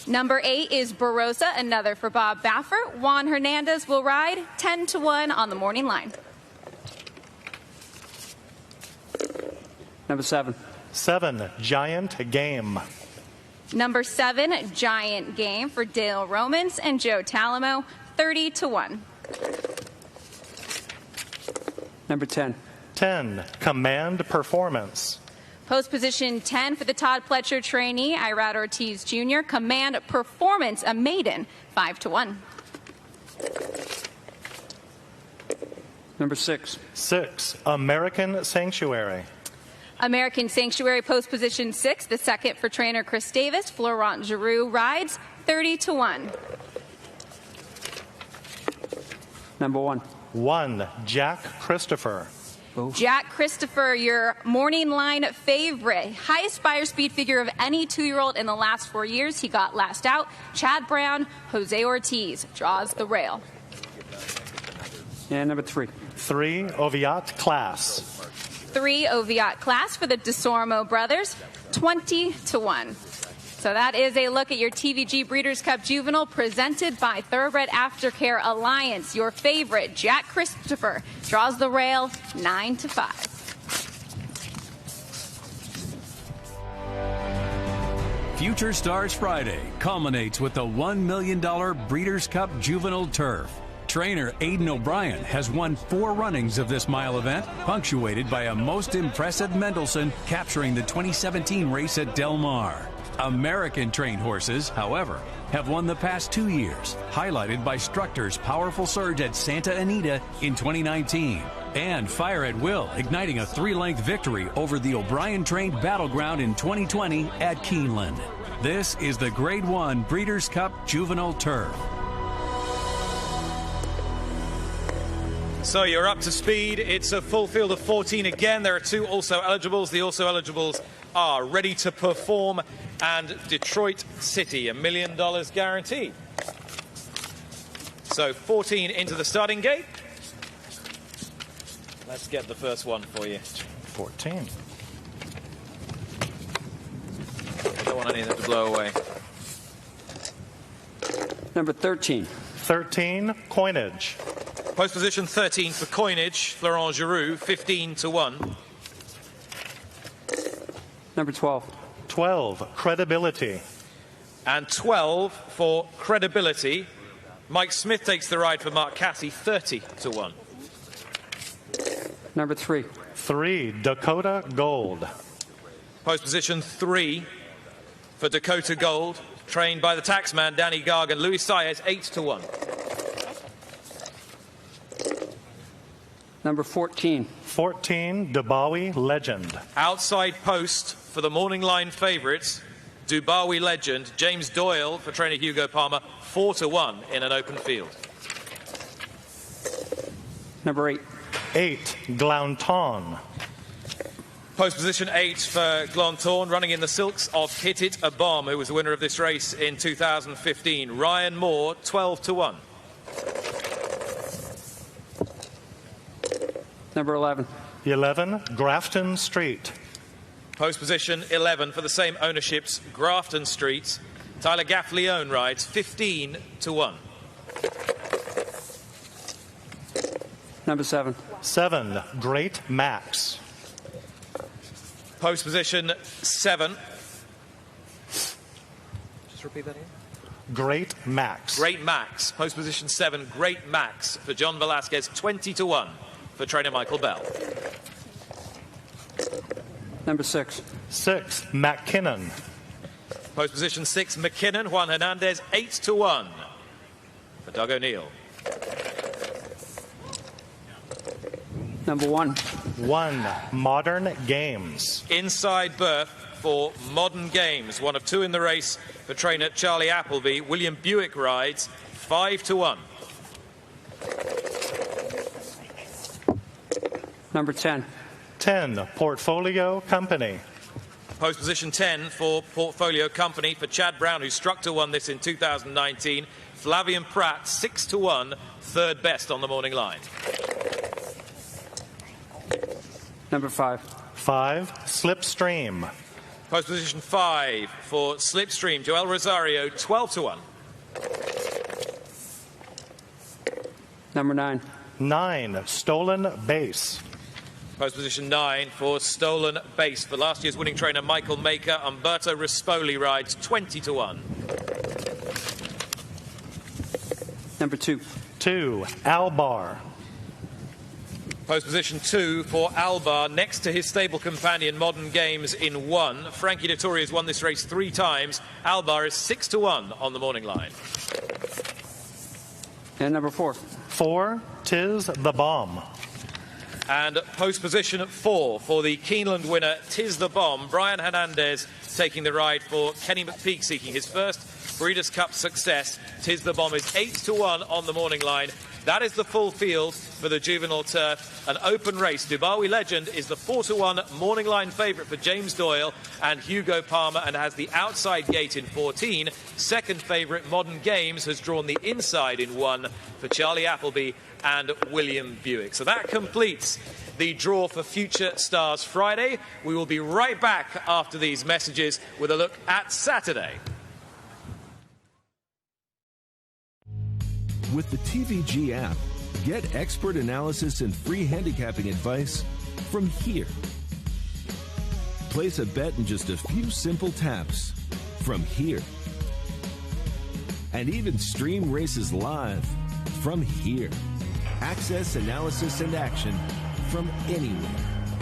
Number 8 is Barossa, another for Bob Baffert. Juan Hernandez will ride, 10-1 on the morning line. Number 7. 7, Giant Game. Number 7, Giant Game for Dale Romans and Joe Talamo, 30-1. Number 10. 10, Command Performance. Post position 10 for the Todd Pletcher trainee, Irad Ortiz Jr. Command Performance, a maiden, 5-1. Number 6. 6, American Sanctuary. American Sanctuary, post position 6, the second for trainer Chris Davis. Florent Giroux rides, 30-1. Number 1. 1, Jack Christopher. Jack Christopher, your morning line favorite. Highest buyer speed figure of any 2-year-old in the last 4 years. He got last out. Chad Brown, Jose Ortiz draws the rail. And number 3. 3, Oviatt Class. 3, Oviatt Class for the DeSormo brothers, 20-1. So that is a look at your TVG Breeders' Cup Juvenile presented by Thoroughbred Aftercare Alliance. Your favorite, Jack Christopher, draws the rail 9-5. Future Stars Friday culminates with the $1 million Breeders' Cup Juvenile Turf. Trainer Aidan O'Brien has won 4 runnings of this mile event, punctuated by a most impressive Mendelssohn capturing the 2017 race at Del Mar. American-trained horses, however, have won the past 2 years, highlighted by Structer's powerful surge at Santa Anita in 2019, and Fire at Will igniting a 3-length victory over the O'Brien-trained Battleground in 2020 at Keeneland. This is the Grade 1 Breeders' Cup Juvenile Turf. So you're up to speed. It's a full field of 14 again. There are 2 also eligibles. The also eligibles are ready to perform and Detroit City, $1 million guaranteed. So 14 into the starting gate. Let's get the first one for you. 14. I don't want anything to blow away. Number 13. 13, coinage. Post position 13 for coinage, Florent Giroux, 15-1. Number 12. 12, credibility. And 12 for credibility. Mike Smith takes the ride for Mark Cassie, 30-1. Number 3. 3, Dakota Gold. Post position 3 for Dakota Gold, trained by the taxman Danny Gargan. Louis Saez, 8-1. Number 14. 14, Dubawi Legend. Outside post for the morning line favourites, Dubawi Legend, James Doyle for trainer Hugo Palmer, 4-1 in an open field. Number 8. 8, Glaunton. Post position 8 for Glaunton, running in the silks of Hit It a Bomb, who was the winner of this race in 2015. Ryan Moore, 12-1. Number 11. 11, Grafton Street. Post position 11 for the same ownerships, Grafton Street. Tyler Gaffleone rides, 15-1. Number 7. 7, Great Max. Post position 7. Just repeat that again. Great Max. Great Max. Post position 7, Great Max for John Velasquez, 20-1 for trainer Michael Bell. Number 6. 6, McKinnon. Post position 6, McKinnon. Juan Hernandez, 8-1 for Doug O'Neill. Number 1. 1, Modern Games. Inside berth for Modern Games. One of 2 in the race for trainer Charlie Appleby. William Buick rides, 5-1. Number 10. 10, Portfolio Company. Post position 10 for Portfolio Company for Chad Brown, who struck to won this in 2019. Flavian Pratt, 6-1, third best on the morning line. Number 5. 5, Slipstream. Post position 5 for Slipstream, Joel Rosario, 12-1. Number 9. 9, Stolen Base. Post position 9 for Stolen Base for last year's winning trainer Michael Maker. Umberto Rispoli rides, 20-1. Number 2. 2, Albar. Post position 2 for Albar, next to his stable companion Modern Games in 1. Frankie Dettori has won this race 3 times. Albar is 6-1 on the morning line. And number 4. 4, Tis the Bomb. And post position 4 for the Keeneland winner, Tis the Bomb. Brian Hernandez taking the ride for Kenny McPeak, seeking his first Breeders' Cup success. Tis the Bomb is 8-1 on the morning line. That is the full field for the Juvenile Turf. An open race. Dubawi Legend is the 4-1 morning line favourite for James Doyle and Hugo Palmer, and has the outside gate in 14. Second favourite, Modern Games, has drawn the inside in 1 for Charlie Appleby and William Buick. So that completes the draw for Future Stars Friday. We will be right back after these messages with a look at Saturday. With the TVG app, get expert analysis and free handicapping advice from here. Place a bet in just a few simple taps from here. And even stream races live from here. Access, analysis, and action from anywhere.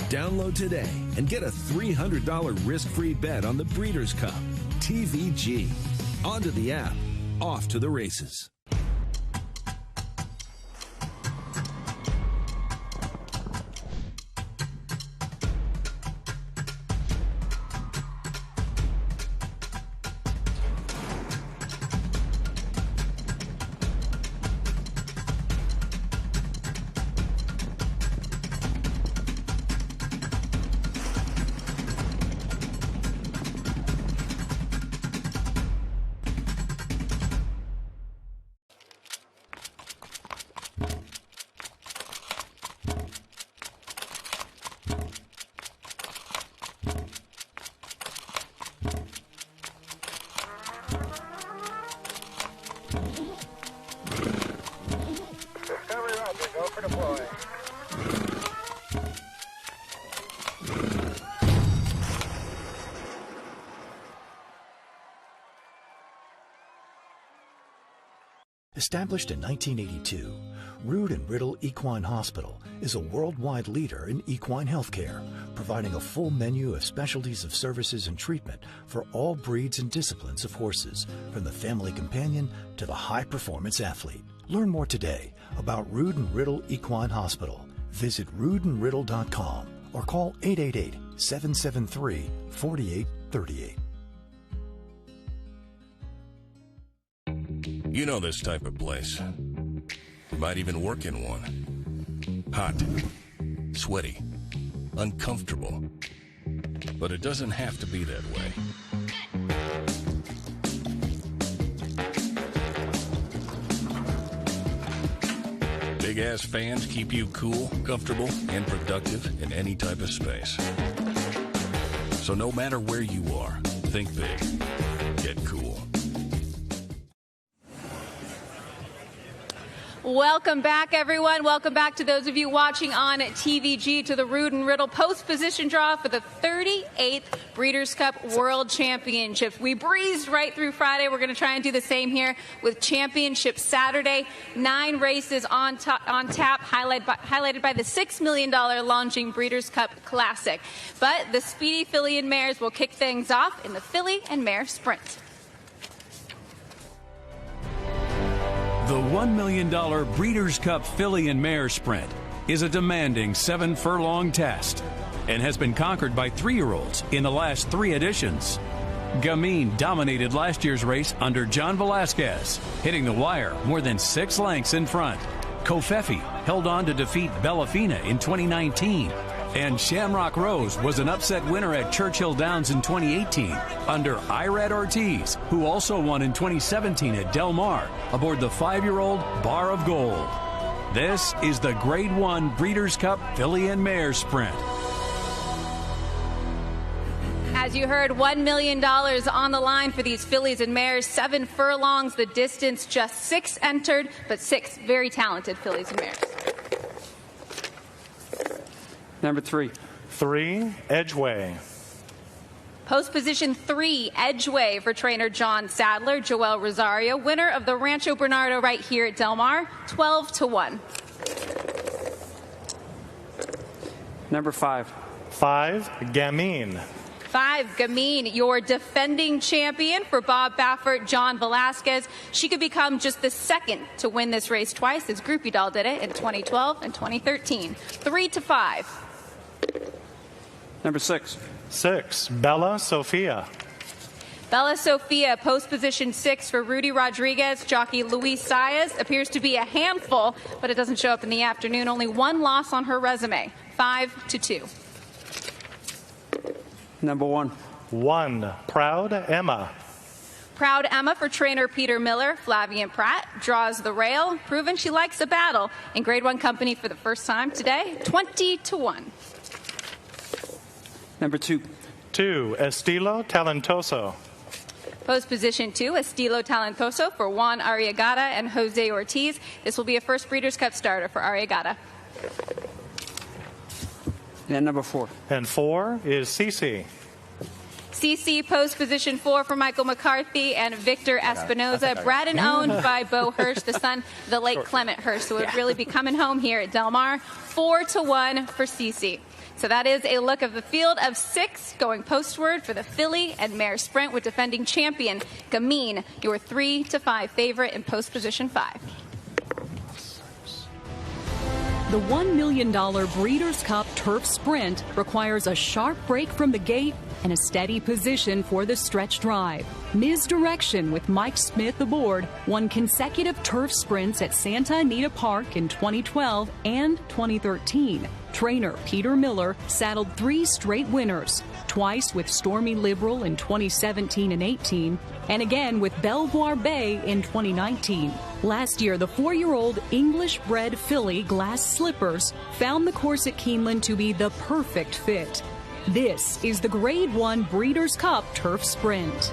Download today and get a $300 risk-free bet on the Breeders' Cup. TVG. Onto the app, off to the races. Established in 1982, Rood Riddle Equine Hospital is a worldwide leader in equine healthcare, providing a full menu of specialties of services and treatment for all breeds and disciplines of horses, from the family companion to the high-performance athlete. Learn more today about Rood Riddle Equine Hospital. Visit roodandriddle.com or call 888-773-4838. You know this type of place. You might even work in one. Hot, sweaty, uncomfortable. But it doesn't have to be that way. Big-ass fans keep you cool, comfortable, and productive in any type of space. So no matter where you are, think big. Get cool. Welcome back, everyone. Welcome back to those of you watching on TVG to the Rood Riddle post position draw for the 38th Breeders' Cup World Championship. We breezed right through Friday. We're going to try and do the same here with Championship Saturday. 9 races on tap, highlighted by the $6 million launching Breeders' Cup Classic. But the speedy filly and mares will kick things off in the filly and mare sprint. The $1 million Breeders' Cup Filly and Mare Sprint is a demanding 7-furlong test and has been conquered by 3-year-olds in the last 3 editions. Gamine dominated last year's race under John Velasquez, hitting the wire more than 6 lengths in front. Kofefi held on to defeat Bellafina in 2019. And Shamrock Rose was an upset winner at Churchill Downs in 2018 under Irad Ortiz, who also won in 2017 at Del Mar aboard the 5-year-old Bar of Gold. This is the Grade 1 Breeders' Cup Filly and Mare Sprint. As you heard, $1 million on the line for these fillies and mares. 7 furlongs, the distance, just 6 entered, but 6 very talented fillies and mares. Number 3. 3, Edgeway. Post position 3, Edgeway for trainer John Sadler. Joel Rosario, winner of the Rancho Bernardo right here at Del Mar, 12-1. Number 5. 5, Gamine. 5, Gamine, your defending champion for Bob Baffert, John Velasquez. She could become just the second to win this race twice, as Groupie Doll did it in 2012 and 2013. 3-5. Number 6. 6, Bella Sofia. Bella Sofia, post position 6 for Rudy Rodriguez. Jockey Luis Saez appears to be a handful, but it doesn't show up in the afternoon. Only 1 loss on her resume. 5-2. Number 1. 1, Proud Emma. Proud Emma for trainer Peter Miller. Flavian Pratt draws the rail, proven she likes a battle in Grade 1 company for the first time today. 20-1. Number 2. 2, Estilo Talentoso. Post position 2, Estilo Talentoso for Juan Arriagada and Jose Ortiz. This will be a first Breeders' Cup starter for Arriagada. And number 4. And 4 is Cece. CC, post position 4 for Michael McCarthy and Victor Espinoza. Bred and owned by Bo Hirsch, the son of the late Clement Hirsch. So it would really be coming home here at Del Mar. 4-1 for CC. So that is a look of the field of 6 going postward for the filly and mare sprint with defending champion Gamine, your 3-5 favorite in post position 5. The $1 million Breeders' Cup Turf Sprint requires a sharp break from the gate and a steady position for the stretch drive. Ms. Direction with Mike Smith aboard won consecutive turf sprints at Santa Anita Park in 2012 and 2013. Trainer Peter Miller saddled 3 straight winners, twice with Stormy Liberal in 2017 and 18, and again with Belvoir Bay in 2019. Last year, the 4-year-old English-bred filly Glass Slippers found the course at Keeneland to be the perfect fit. This is the Grade 1 Breeders' Cup Turf Sprint.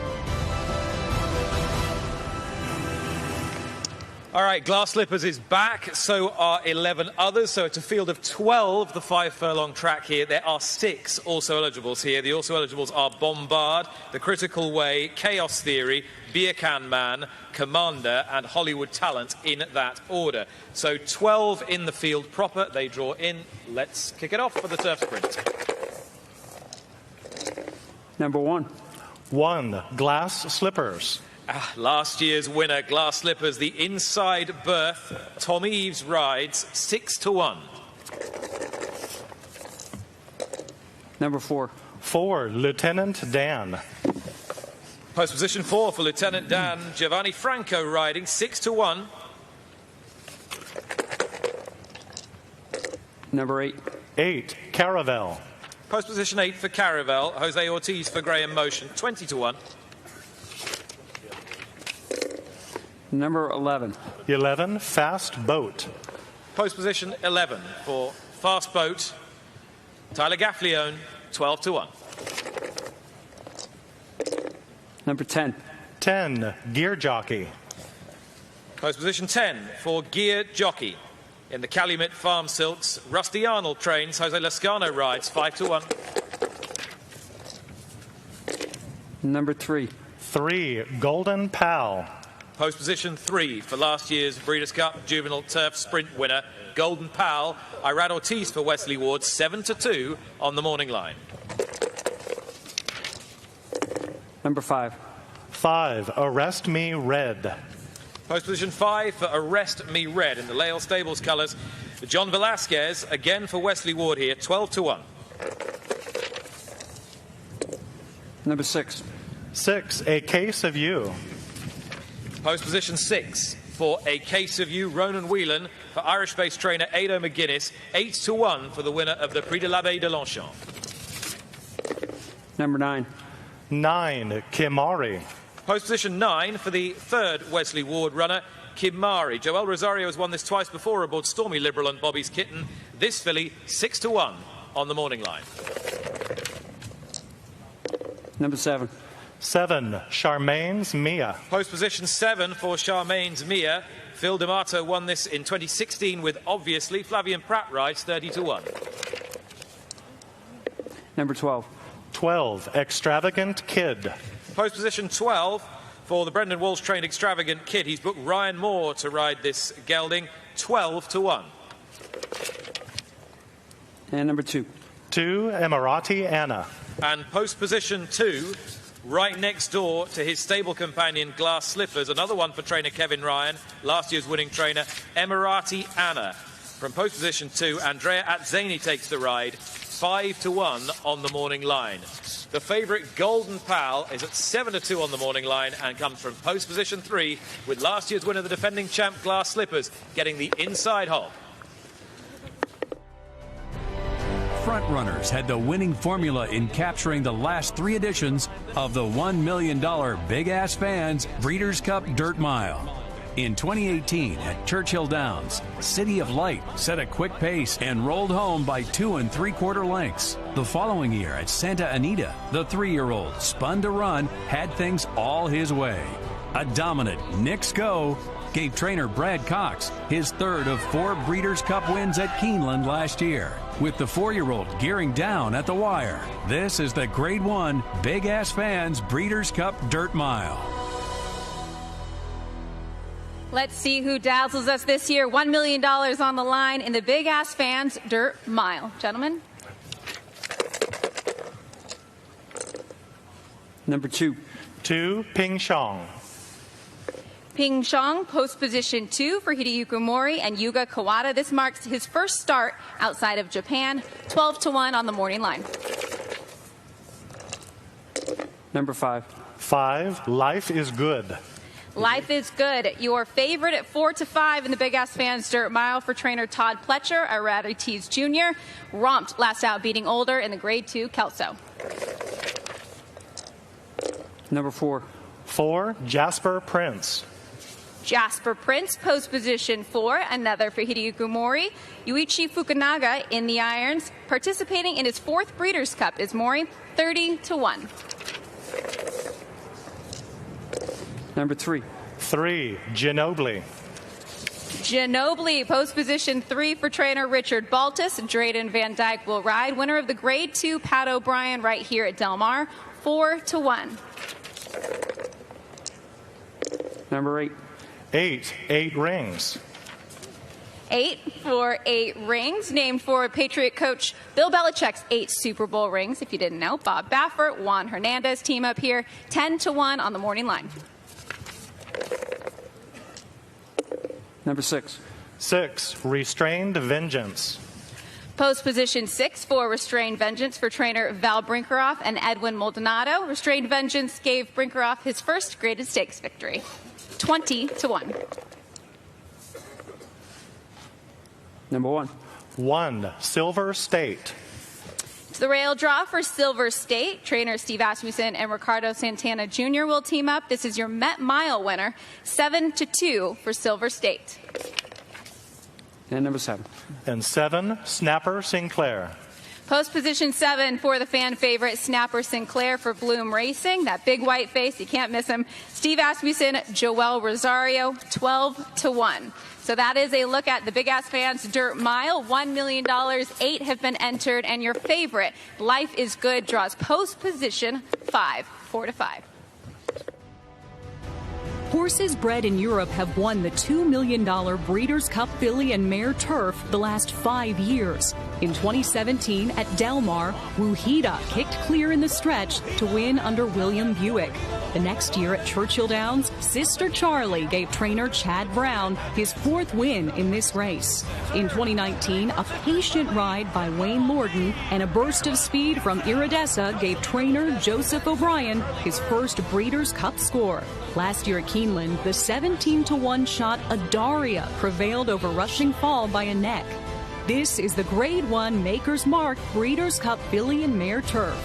All right, Glass Slippers is back. So are 11 others. So it's a field of 12, the 5-furlong track here. There are 6 also eligibles here. The also eligibles are Bombard, The Critical Way, Chaos Theory, Beer Can Man, Commander, and Hollywood Talent in that order. So 12 in the field proper. They draw in. Let's kick it off for the turf sprint. Number 1. 1. Glass Slippers. Last year's winner, Glass Slippers, the inside berth. Tom Eves rides 6-1. Number 4. 4. Lieutenant Dan. Post position 4 for Lieutenant Dan. Giovanni Franco riding 6-1. Number 8. 8. Caravel. Post position 8 for Caravel. Jose Ortiz for Graham Motion 20-1. Number 11. 11. Fast Boat. Post position 11 for Fast Boat. Tyler Gaffleone 12-1. Number 10. 10. Gear Jockey. Post position 10 for Gear Jockey. In the Calumet Farm Silks, Rusty Arnold trains. Jose Lascano rides 5-1. Number 3. 3. Golden Pal. Post position 3 for last year's Breeders' Cup Juvenile Turf Sprint winner, Golden Pal. Irad Ortiz for Wesley Ward, 7-2 on the morning line. Number 5. 5. Arrest Me Red. Post position 5 for Arrest Me Red in the Lael Stables colours. John Velasquez, again for Wesley Ward here, 12-1. Number 6. 6. A Case of You. Post position 6 for A Case of You, Ronan Whelan. For Irish-based trainer Ado McGuinness, 8-1 for the winner of the Prix de l'Abbé de Longchamp. Number 9. 9. Kimari. Post position 9 for the third Wesley Ward runner, Kimari. Joel Rosario has won this twice before aboard Stormy Liberal and Bobby's Kitten. This filly, 6-1 on the morning line. Number 7. 7. Charmaine's Mia. Post position 7 for Charmaine's Mia. Phil D'Amato won this in 2016 with Obviously. Flavian Pratt rides 30-1. Number 12. 12. Extravagant Kid. Post position 12 for the Brendan Walsh trained Extravagant Kid. He's booked Ryan Moore to ride this gelding, 12-1. And number 2. 2. Emirati Anna. And post position 2, right next door to his stable companion Glass Slippers, another one for trainer Kevin Ryan, last year's winning trainer, Emirati Anna. From post position 2, Andrea Atzeni takes the ride, 5-1 on the morning line. The favourite Golden Pal is at 7-2 on the morning line and comes from post position 3, with last year's winner, the defending champ Glass Slippers, getting the inside hop. Frontrunners had the winning formula in capturing the last 3 editions of the $1 million Big Ass Fans Breeders' Cup Dirt Mile. In 2018 at Churchill Downs, City of Light set a quick pace and rolled home by 2 3/4 lengths. The following year at Santa Anita, the 3-year-old spun to run, had things all his way. A dominant Nick Sko gave trainer Brad Cox his 3rd of 4 Breeders' Cup wins at Keeneland last year, with the 4-year-old gearing down at the wire. This is the Grade 1 Big Ass Fans Breeders' Cup Dirt Mile. Let's see who dazzles us this year. $1 million on the line in the Big Ass Fans Dirt Mile. Gentlemen. Number 2. 2. Ping Shong. Ping Shong, post position 2 for Hideyuki Mori and Yuga Kawada. This marks his first start outside of Japan. 12-1 on the morning line. Number 5. 5. Life is Good. Life is Good. Your favorite at 4-5 in the Big Ass Fans Dirt Mile for trainer Todd Pletcher, Irad Ortiz Jr. Romped last out beating Older in the Grade 2 Kelso. Number 4. 4. Jasper Prince. Jasper Prince, post position 4, another for Hideyuki Mori. Yuichi Fukunaga in the irons. Participating in his 4th Breeders' Cup is Mori, 30-1. Number 3. 3. Ginobili. Ginobili, post position 3 for trainer Richard Baltus. Drayden Van Dyke will ride. Winner of the Grade 2, Pat O'Brien, right here at Del Mar, 4-1. Number 8. 8 rings. 8 for 8 rings, named for Patriot coach Bill Belichick's 8 Super Bowl rings. If you didn't know, Bob Baffert, Juan Hernandez team up here, 10-1 on the morning line. Number 6. 6 restrained vengeance. Post position 6 for Restrained Vengeance for trainer Val Brinkerhoff and Edwin Maldonado. Restrained Vengeance gave Brinkerhoff his first graded stakes victory, 20-1. Number 1. 1 Silver State. It's the rail draw for Silver State. Trainer Steve Asmussen and Ricardo Santana Jr. will team up. This is your Met Mile winner, 7-2 for Silver State. And number 7. And 7 Snapper Sinclair. Post position 7 for the fan favorite Snapper Sinclair for Bloom Racing. That big white face, you can't miss him. Steve Asmussen, Joel Rosario, 12-1. So that is a look at the Big Ass Fans Dirt Mile. $1 million, 8 have been entered, and your favorite, Life is Good, draws post position 5, 4-5. Horses bred in Europe have won the $2 million Breeders' Cup Filly and Mare Turf the last 5 years. In 2017 at Del Mar, Wuhida kicked clear in the stretch to win under William Buick. The next year at Churchill Downs, Sister Charlie gave trainer Chad Brown his 4th win in this race. In 2019, a patient ride by Wayne Lorden and a burst of speed from Iridessa gave trainer Joseph O'Brien his first Breeders' Cup score. Last year at Keeneland, the 17-1 shot Adaria prevailed over Rushing Fall by a neck. This is the Grade 1 Maker's Mark Breeders' Cup Filly and Mare Turf.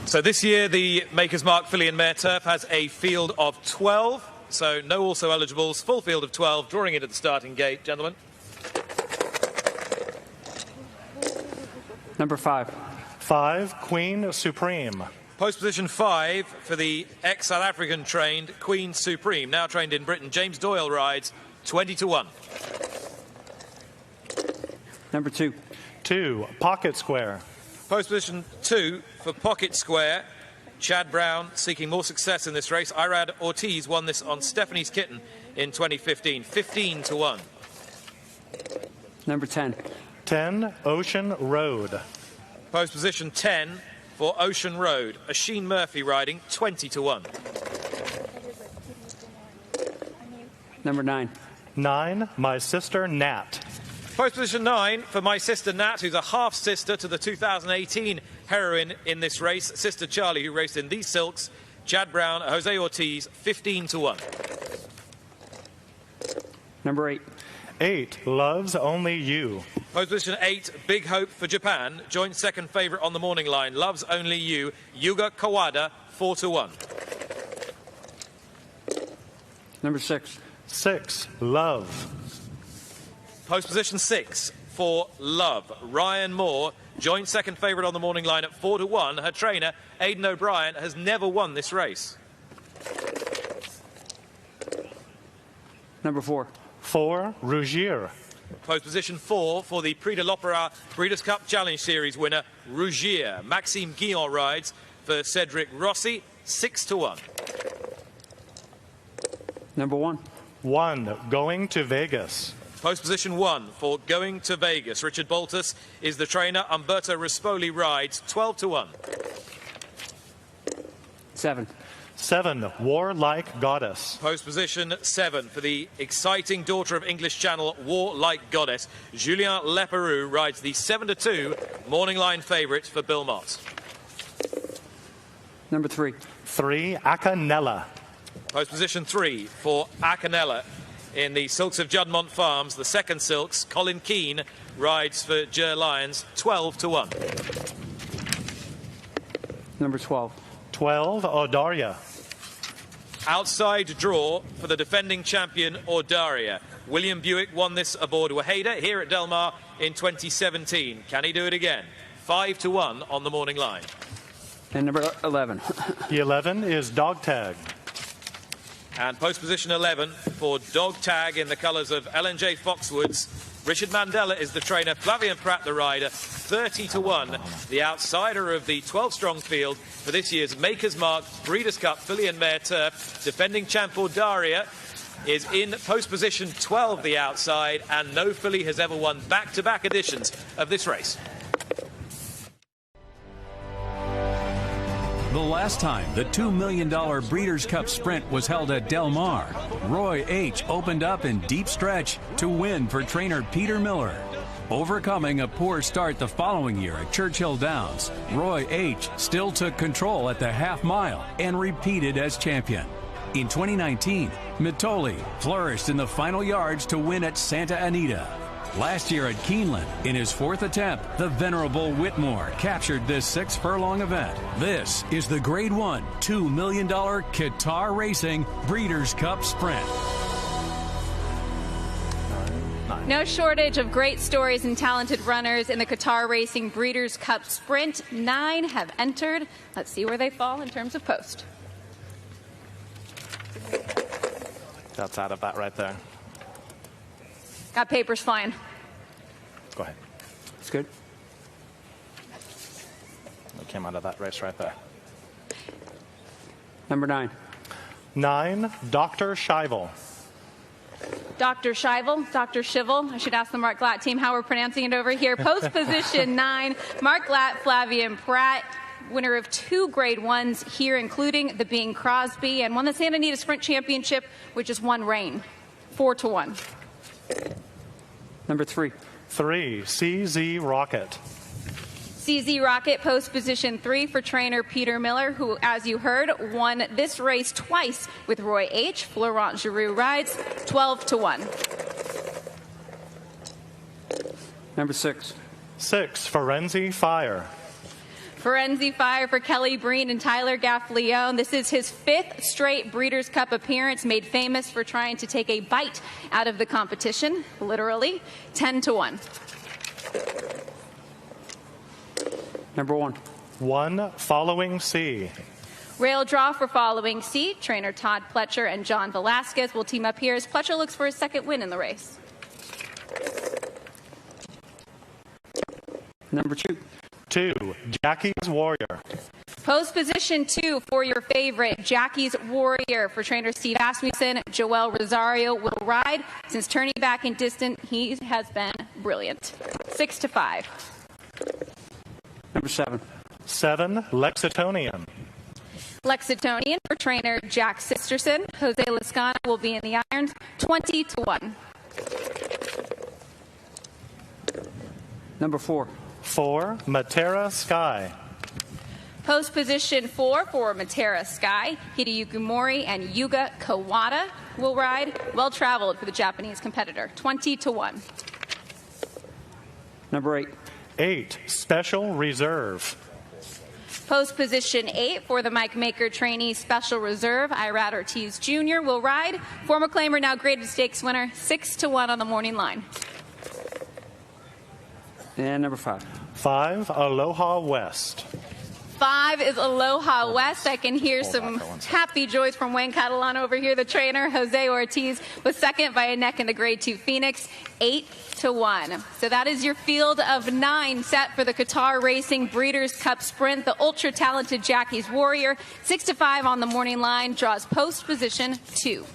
So this year, the Maker's Mark Filly and Mare Turf has a field of 12. So no also eligibles, full field of 12, drawing into the starting gate, gentlemen. Number 5. 5 Queen Supreme. Post position 5 for the ex-South African trained Queen Supreme, now trained in Britain. James Doyle rides, 20-1. Number 2. 2 Pocket Square. Post position 2 for Pocket Square. Chad Brown seeking more success in this race. Irad Ortiz won this on Stephanie's Kitten in 2015, 15-1. Number 10. 10 Ocean Road. Post position 10 for Ocean Road. Asheen Murphy riding, 20-1. Number 9. 9 My Sister Nat. Post position 9 for My Sister Nat, who's a half-sister to the 2018 heroine in this race, Sister Charlie, who raced in these silks. Chad Brown, Jose Ortiz, 15-1. Number 8. 8 Loves Only You. Post position 8, Big Hope for Japan. Joint second favourite on the morning line, Loves Only You. Yuga Kawada, 4-1. Number 6. 6 Love. Post position 6 for Love. Ryan Moore, joint second favourite on the morning line at 4-1. Her trainer, Aidan O'Brien, has never won this race. Number 4. 4 Rougier. Post position 4 for the Prix de l'Opéra Breeders' Cup Challenge Series winner, Rougier. Maxime Guillon rides for Cedric Rossi, 6-1. Number 1. 1 Going to Vegas. Post position 1 for Going to Vegas. Richard Baltus is the trainer. Umberto Rispoli rides, 12-1. 7 Warlike Goddess. Post position 7 for the exciting daughter of English Channel, Warlike Goddess. Julien Leperoux rides the 7-2 morning line favourite for Bill Mott. Number 3 Acanella. Post position 3 for Acanella in the Silks of Juddmonte Farms. The second Silks, Colin Keane rides for Jer Lyons, 12-1. Number 12 Odaria. Outside draw for the defending champion, Ordaria. William Buick won this aboard Waheda here at Del Mar in 2017. Can he do it again? 5-1 on the morning line. And number 11. The 11 is Dog Tag. And post position 11 for dog tag in the colours of L&J Foxwoods. Richard Mandela is the trainer, Flavien Prat the rider, 30-1. The outsider of the 12-strong field for this year's Maker's Mark Breeders' Cup Filly and Mare Turf. Defending champ Daria is in post position 12, the outside, and no filly has ever won back-to-back editions of this race. The last time the $2 million Breeders' Cup Sprint was held at Del Mar, Roy H. opened up in deep stretch to win for trainer Peter Miller. Overcoming a poor start the following year at Churchill Downs, Roy H. still took control at the half mile and repeated as champion. In 2019, Mitoli flourished in the final yards to win at Santa Anita. Last year at Keeneland, in his fourth attempt, the venerable Whitmore captured this 6-furlong event. This is the Grade 1 $2 million Qatar Racing Breeders' Cup Sprint. No shortage of great stories and talented runners in the Qatar Racing Breeders' Cup Sprint. 9 have entered. Let's see where they fall in terms of post. That's out of that right there. Got papers flying. Go ahead. It's good. It came out of that race right there. Number 9. 9, Dr. Shivel. Dr. Shivel, Dr. Shivel. I should ask the Mark Glatt team how we're pronouncing it over here. Post position 9, Mark Glatt, Flavien Prat. Winner of 2 Grade 1s here, including the Bing Crosby, and won the Santa Anita Sprint Championship, which is 1 rain. 4-1. Number 3. 3, CZ Rocket. CZ Rocket, post position 3 for trainer Peter Miller, who, as you heard, won this race twice with Roy H. Florent Giroux rides, 12-1. Number 6. 6, Forenzi Fire. Forenzi Fire for Kelly Breen and Tyler Gaffleone. This is his 5th straight Breeders' Cup appearance, made famous for trying to take a bite out of the competition, literally. 10-1. Number 1. 1, Following C. Rail draw for Following C. Trainer Todd Pletcher and John Velasquez will team up here as Pletcher looks for his 2nd win in the race. Number 2. 2, Jackie's Warrior. Post position 2 for your favorite, Jackie's Warrior for trainer Steve Asmussen. Joel Rosario will ride. Since turning back in distance, he has been brilliant. 6-5. Number 7. 7, Lexitonian. Lexitonian for trainer Jack Sisterson. Jose Lascano will be in the irons. 20-1. Number 4. 4, Matera Sky. Post position 4 for Matera Sky. Hideyuki Mori and Yuga Kawada will ride. Well traveled for the Japanese competitor. 20-1. Number 8. 8, Special Reserve. Post position 8 for the Mike Maker trainee Special Reserve. Irad Ortiz Jr. will ride. Former claimer, now graded stakes winner. 6-1 on the morning line. And number 5. 5, Aloha West. 5 is Aloha West. I can hear some happy joys from Wayne Catalan over here. The trainer, Jose Ortiz, was 2nd by a neck in the Grade 2 Phoenix, 8-1. So that is your field of 9 set for the Qatar Racing Breeders' Cup Sprint. The ultra-talented Jackie's Warrior, 6-5 on the morning line, draws post position 2.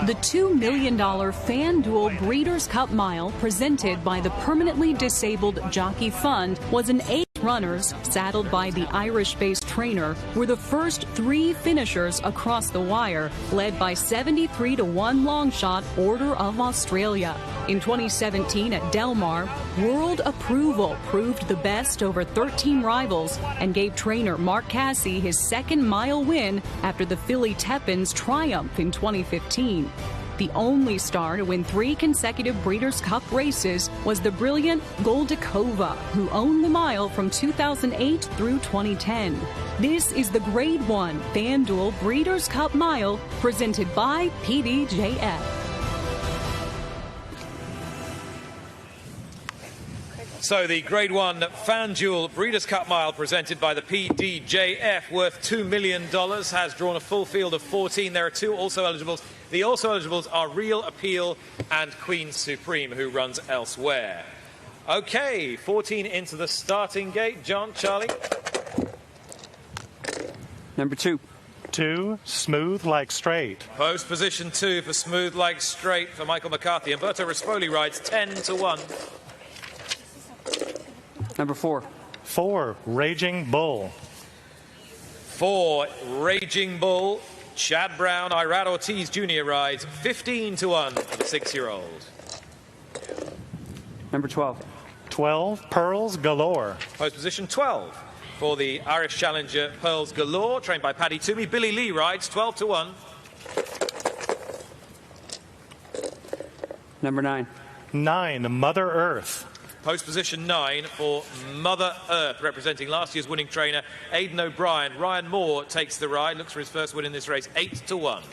The $2 million FanDuel Breeders' Cup Mile, presented by the Permanently Disabled Jockey Fund, was an 8 runners, saddled by the Irish-based trainer, were the first 3 finishers across the wire, led by 73-1 longshot Order of Australia. In 2017 at Del Mar, World Approval proved the best over 13 rivals and gave trainer Mark Cassie his 2nd mile win after the Philly Tepin's triumph in 2015. The only star to win 3 consecutive Breeders' Cup races was the brilliant Goldikova, who owned the mile from 2008 through 2010. This is the Grade 1 FanDuel Breeders' Cup Mile, presented by PBJF. So the Grade 1 FanDuel Breeders' Cup Mile presented by the PDJF, worth $2 million, has drawn a full field of 14. There are 2 also eligibles. The also eligibles are Real Appeal and Queen Supreme, who runs elsewhere. Okay, 14 into the starting gate. John, Charlie. Number 2. 2, Smooth Like Straight. Post position 2 for Smooth Like Straight for Michael McCarthy. Umberto Rispoli rides 10-1. Number 4. 4, Raging Bull. 4, Raging Bull. Chad Brown, Irad Ortiz Jr. rides 15-1 for the 6-year-old. Number 12. 12, Pearls Galore. Post position 12 for the Irish Challenger Pearls Galore, trained by Paddy Toomey. Billy Lee rides 12-1. Number 9. 9, Mother Earth. Post position 9 for Mother Earth, representing last year's winning trainer Aidan O'Brien. Ryan Moore takes the ride, looks for his first win in this race, 8-1.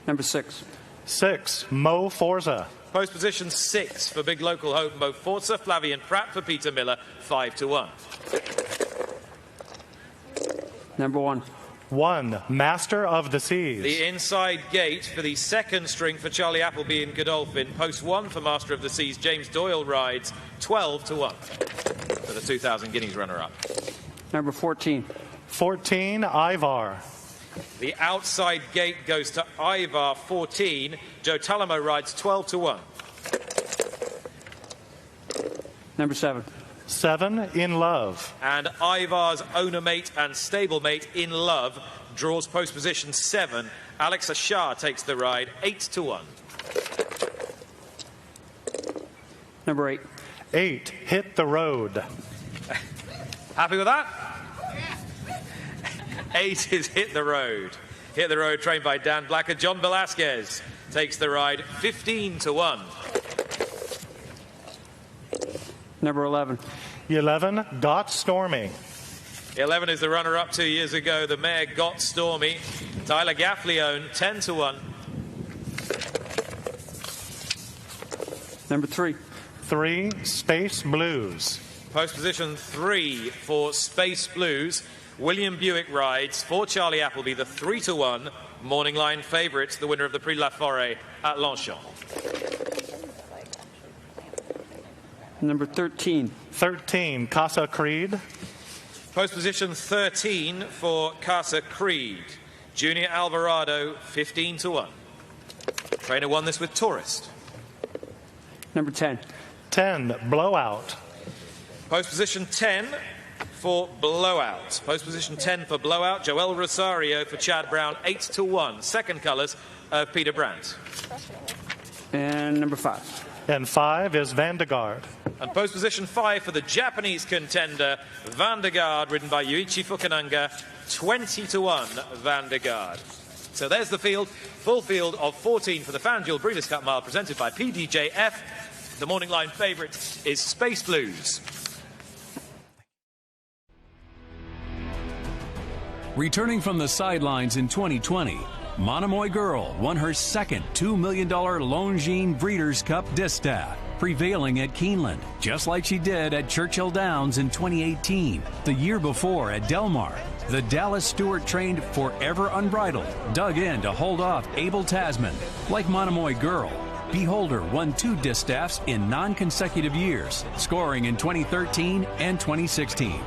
Number 6. 6, Mo Forza. Post position 6 for big local hope Mo Forza. Flavian Pratt for Peter Miller, 5-1. Number 1. 1, Master of the Seas. The inside gate for the second string for Charlie Appleby and Godolphin. Post 1 for Master of the Seas. James Doyle rides 12-1 for the 2,000 guineas runner-up. Number 14. 14, Ivar. The outside gate goes to Ivar, 14. Joe Talamo rides 12-1. Number 7. 7, In Love. And Ivar's owner mate and stablemate In Love draws post position 7. Alex Ashar takes the ride, 8-1. Number 8. 8, Hit the Road. Happy with that? 8 is Hit the Road. Hit the Road, trained by Dan Blacker. John Velasquez takes the ride, 15-1. Number 11. 11, Got Stormy. 11 is the runner-up 2 years ago. The mare Got Stormy. Tyler Gaffleone, 10-1. Number 3. 3, Space Blues. Post position 3 for Space Blues. William Buick rides for Charlie Appleby, the 3-1 morning line favourite, the winner of the Prix de la Forêt at Longchamp. Number 13. 13, Casa Creed. Post position 13 for Casa Creed. Junior Alvarado, 15-1. Trainer won this with Tourist. Number 10. 10, Blowout. Post position 10 for Blowout. Post position 10 for Blowout. Joel Rosario for Chad Brown, 8-1. Second colours of Peter Brandt. And number 5. And 5 is Vandegaard. And post position 5 for the Japanese contender, Vandegaard, ridden by Yuichi Fukunaga, 20-1 Vandegaard. So there's the field, full field of 14 for the FanDuel Breeders' Cup Mile presented by PDJF. The morning line favourite is Space Blues. Returning from the sidelines in 2020, Monomoy Girl won her second $2 million Longines Breeders' Cup Distaff, prevailing at Keeneland, just like she did at Churchill Downs in 2018. The year before at Del Mar, the Dallas Stewart-trained Forever Unbridled dug in to hold off Abel Tasman. Like Monomoy Girl, Beholder won 2 distaffs in non-consecutive years, scoring in 2013 and 2016.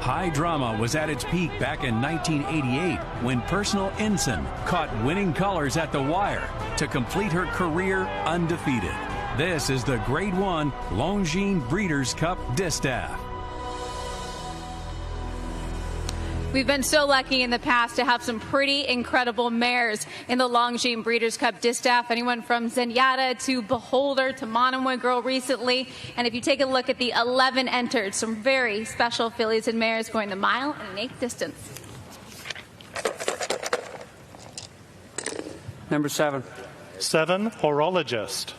High drama was at its peak back in 1988 when Personal Ensign caught winning colors at the wire to complete her career undefeated. This is the Grade 1 Longines Breeders' Cup Distaff. We've been so lucky in the past to have some pretty incredible mares in the Longines Breeders' Cup Distaff. Anyone from Zenyatta to Beholder to Monomoy Girl recently. And if you take a look at the 11 entered, some very special fillies and mares going the mile and an 8th distance. Number 7. 7, Horologist.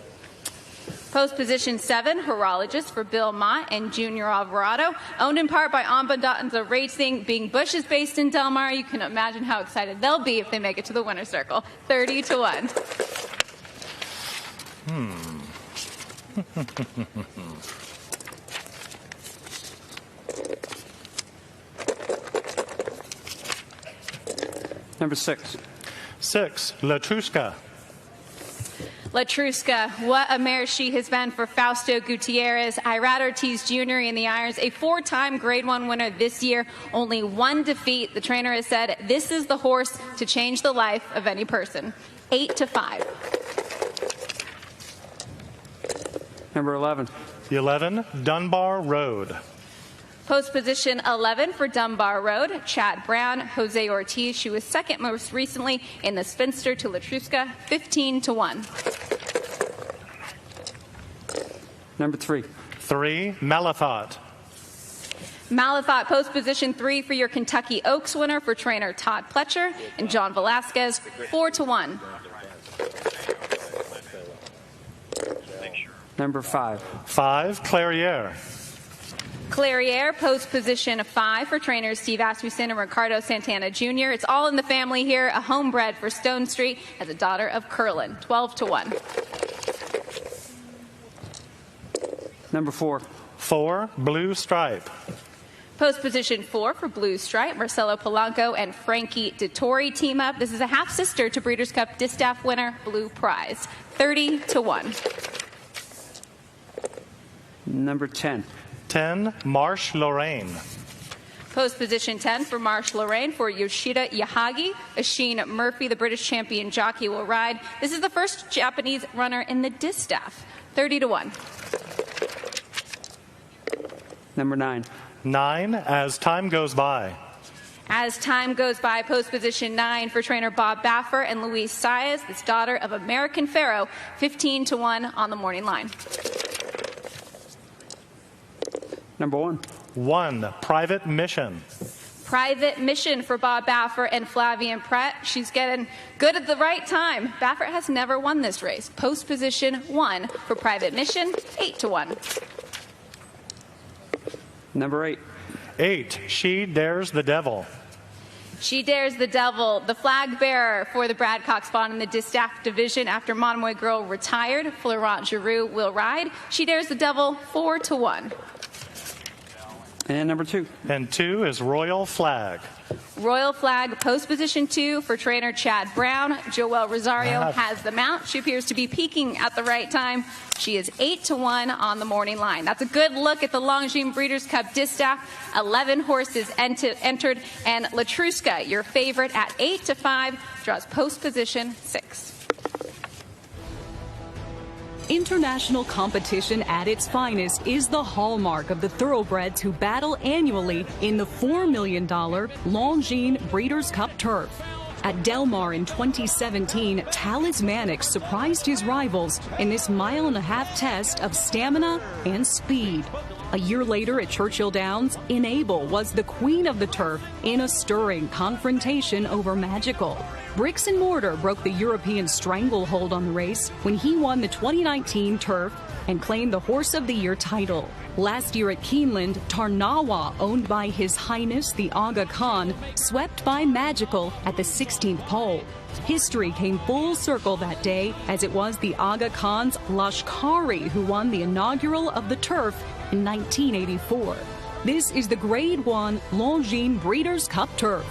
Post position 7, Horologist for Bill Mott and Junior Alvarado. Owned in part by Ambandanza Racing. Being Bush is based in Del Mar, you can imagine how excited they'll be if they make it to the winner's circle. 30-1. Number 6. 6, Latruska. Latruska, what a mare she has been for Fausto Gutierrez. Irad Ortiz Jr. in the irons, a 4-time Grade 1 winner this year, only 1 defeat. The trainer has said this is the horse to change the life of any person. 8-5. Number 11. 11, Dunbar Road. Post position 11 for Dunbar Road, Chad Brown, Jose Ortiz. She was second most recently in the Spinster to Latruska, 15-1. Number 3. 3, Malathot. Malathot, post position 3 for your Kentucky Oaks winner for trainer Todd Pletcher and John Velasquez, 4-1. Number 5. 5, Clairiere. Clairiere, post position 5 for trainers Steve Asmussen and Ricardo Santana Jr. It's all in the family here. A homebred for Stone Street as a daughter of Curlin, 12-1. Number 4. 4, Blue Stripe. Post position 4 for Blue Stripe, Marcelo Polanco and Frankie Dettori team up. This is a half sister to Breeders' Cup Distaff winner Blue Prize, 30-1. Number 10. 10, Marsh Lorraine. Post position 10 for Marsh Lorraine for Yoshida Yahagi. Asheen Murphy, the British champion jockey, will ride. This is the first Japanese runner in the Distaff, 30-1. Number 9. 9, As Time Goes By. As time goes by, post position 9 for trainer Bob Baffer and Louise Saez, this daughter of American Pharaoh, 15-1 on the morning line. Number 1. 1, Private Mission. Private Mission for Bob Baffer and Flavian Pratt. She's getting good at the right time. Baffer has never won this race. Post position 1 for Private Mission, 8-1. Number 8. 8, She Dares the Devil. She Dares the Devil, the flag bearer for the Brad Cox Bond in the Distaff division after Monomoy Girl retired. Florent Giroux will ride. She Dares the Devil, 4-1. And number 2. And 2 is Royal Flag. Royal Flag, post position 2 for trainer Chad Brown. Joelle Rosario has the mount. She appears to be peaking at the right time. She is 8-1 on the morning line. That's a good look at the Longines Breeders' Cup Distaff. 11 horses entered, and Latruska, your favorite at 8-5, draws post position 6. International competition at its finest is the hallmark of the thoroughbreds who battle annually in the $4 million Longines Breeders' Cup Turf. At Del Mar in 2017, Talismanic surprised his rivals in this mile-and-a-half test of stamina and speed. A year later at Churchill Downs, Enable was the queen of the turf in a stirring confrontation over Magical. Bricks and Mortar broke the European stranglehold on the race when he won the 2019 turf and claimed the Horse of the Year title. Last year at Keeneland, Tarnawa, owned by His Highness the Aga Khan, swept by Magical at the 16th pole. History came full circle that day, as it was the Aga Khan's Lashkari who won the inaugural of the turf in 1984. This is the Grade 1 Longines Breeders' Cup Turf.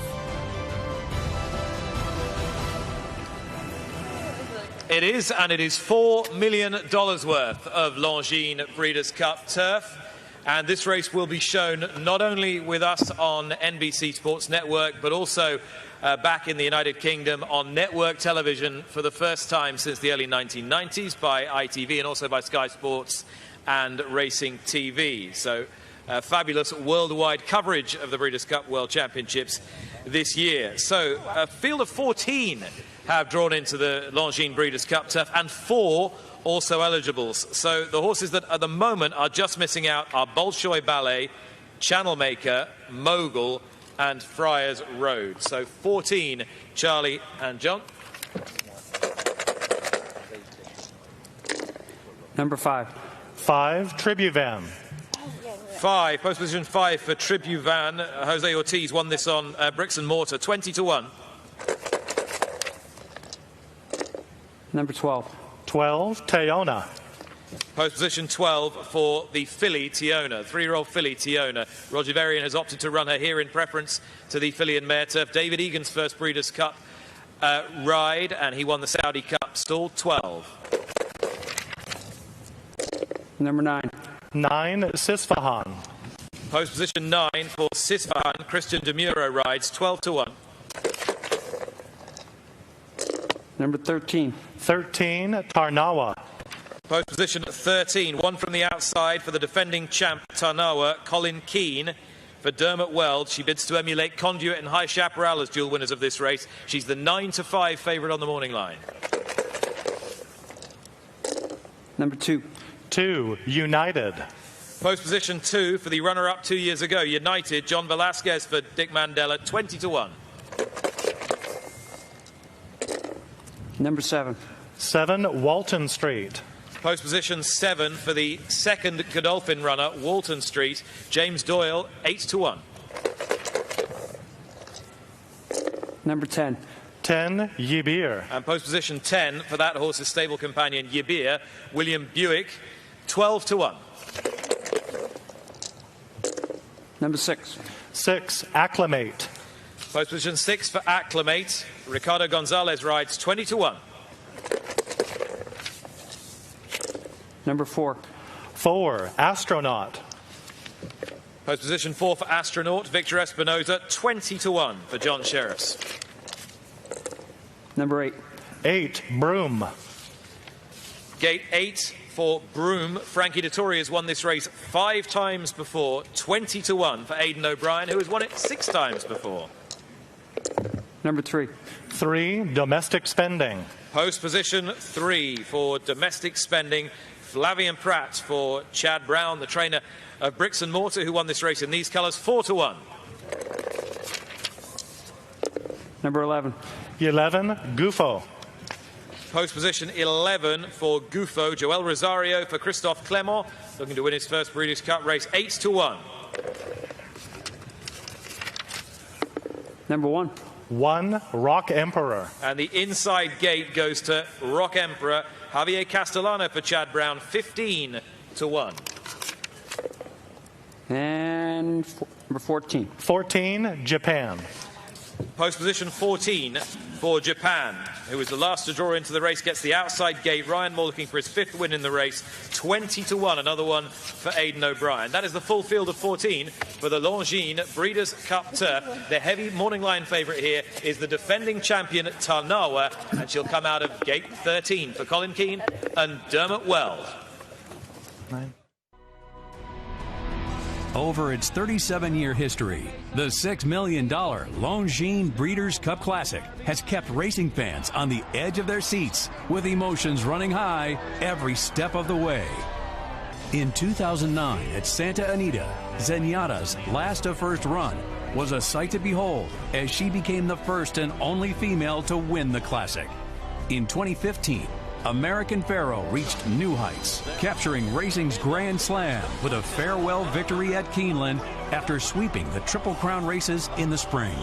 It is, and it is $4 million worth of Longines Breeders' Cup turf. And this race will be shown not only with us on NBC Sports Network, but also back in the United Kingdom on network television for the first time since the early 1990s by ITV and also by Sky Sports and Racing TV. So fabulous worldwide coverage of the Breeders' Cup World Championships this year. So a field of 14 have drawn into the Longines Breeders' Cup turf, and 4 also eligibles. So the horses that at the moment are just missing out are Bolshoi Ballet, Channel Maker, Mogul, and Friars Road. So 14, Charlie and John. Number 5. 5, Tribuvan. 5, post position 5 for Tribuvan. Jose Ortiz won this on Bricks and Mortar, 20-1. Number 12. 12, Teona. Post position 12 for the filly Tiona, 3-year-old filly Tiona. Roger Varian has opted to run her here in preference to the filly and mare turf. David Egan's first Breeders' Cup ride, and he won the Saudi Cup, stall 12. Number 9. 9, Sisfahan. Post position 9 for Sisfahan. Christian Demuro rides 12-1. Number 13. 13, Tarnawa. Post position 13, one from the outside for the defending champ Tarnawa, Colin Keane. For Dermot Weld, she bids to emulate Conduit and High Chaparral as dual winners of this race. She's the 9-5 favourite on the morning line. Number 2. 2, United. Post position 2 for the runner-up 2 years ago, United, John Velasquez for Dick Mandela, 20-1. Number 7. 7, Walton Street. Post position 7 for the second Godolphin runner, Walton Street, James Doyle, 8-1. Number 10. 10, Yibir. And post position 10 for that horse's stable companion, Yibir, William Buick, 12-1. Number 6. 6, Acclimate. Post position 6 for Acclimate, Ricardo Gonzalez rides 20-1. Number 4. 4, Astronaut. Post position 4 for Astronaut, Victor Espinoza, 20-1 for John Sheriffs. Number 8. 8, Broom. Gate 8 for Broom. Frankie Dettori has won this race 5 times before, 20-1 for Aidan O'Brien, who has won it 6 times before. Number 3. 3, Domestic Spending. Post position 3 for Domestic Spending, Flavian Pratt for Chad Brown, the trainer of Bricks and Mortar, who won this race in these colours, 4-1. Number 11. 11, Gufo. Post position 11 for Gufo, Joel Rosario for Christophe Clement, looking to win his first Breeders' Cup race, 8-1. Number 1. 1, Rock Emperor. And the inside gate goes to Rock Emperor, Javier Castellano for Chad Brown, 15-1. And number 14. 14, Japan. Post position 14 for Japan, who was the last to draw into the race, gets the outside gate. Ryan Moore looking for his 5th win in the race, 20-1, another one for Aidan O'Brien. That is the full field of 14 for the Longines Breeders' Cup Turf. The heavy morning line favourite here is the defending champion Tarnawa, and she'll come out of gate 13 for Colin Keane and Dermot Weld. Over its 37-year history, the $6 million Longines Breeders' Cup Classic has kept racing fans on the edge of their seats, with emotions running high every step of the way. In 2009 at Santa Anita, Zenyatta's last of first run was a sight to behold as she became the first and only female to win the Classic. In 2015, American Pharoah reached new heights, capturing racing's Grand Slam with a farewell victory at Keeneland after sweeping the Triple Crown races in the spring,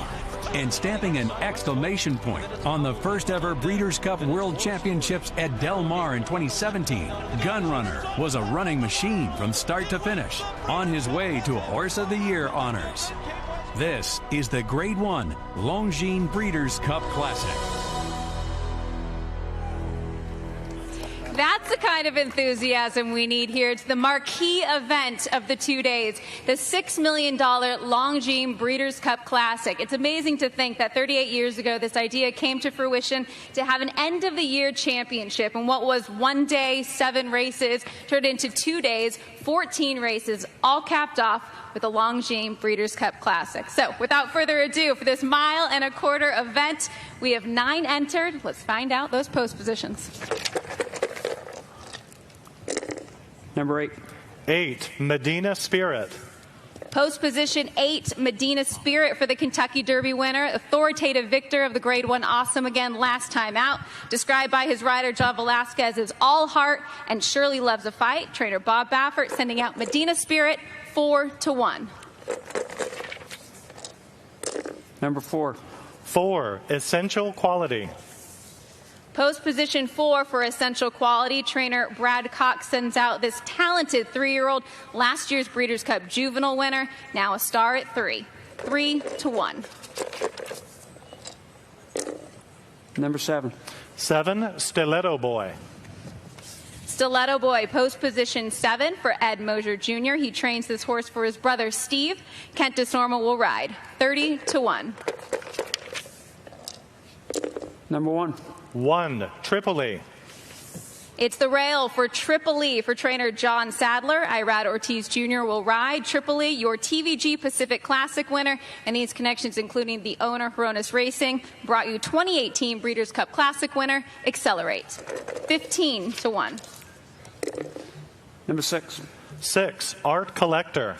and stamping an exclamation point on the first ever Breeders' Cup World Championships at Del Mar in 2017. Gunrunner was a running machine from start to finish, on his way to a Horse of the Year honors. This is the Grade 1 Longines Breeders' Cup Classic. That's the kind of enthusiasm we need here. It's the marquee event of the 2 days, the $6 million Longines Breeders' Cup Classic. It's amazing to think that 38 years ago, this idea came to fruition to have an end-of-the-year championship. And what was 1 day, 7 races, turned into 2 days, 14 races, all capped off with the Longines Breeders' Cup Classic. So, without further ado, for this 1.25 mile event, we have 9 entered. Let's find out those post positions. Number 8. 8, Medina Spirit. Post position 8, Medina Spirit for the Kentucky Derby winner, authoritative victor of the Grade 1 Awesome again last time out. Described by his rider John Velasquez as all heart and surely loves a fight. Trainer Bob Baffert sending out Medina Spirit 4-1. Number 4. 4, Essential Quality. Post position 4 for Essential Quality. Trainer Brad Cox sends out this talented 3-year-old, last year's Breeders' Cup Juvenile winner, now a star at 3. 3-1. Number 7. 7, Stiletto Boy. Stiletto Boy, post position 7 for Ed Mosier Jr. He trains this horse for his brother Steve. Kent DeSorma will ride. 30-1. Number 1. 1, Tripoli. It's the rail for Tripoli for trainer John Sadler. Irad Ortiz Jr. will ride. Tripoli, your TVG Pacific Classic winner, and these connections, including the owner, Hronis Racing, brought you 2018 Breeders' Cup Classic winner, Accelerate. 15-1. Number 6. 6, Art Collector.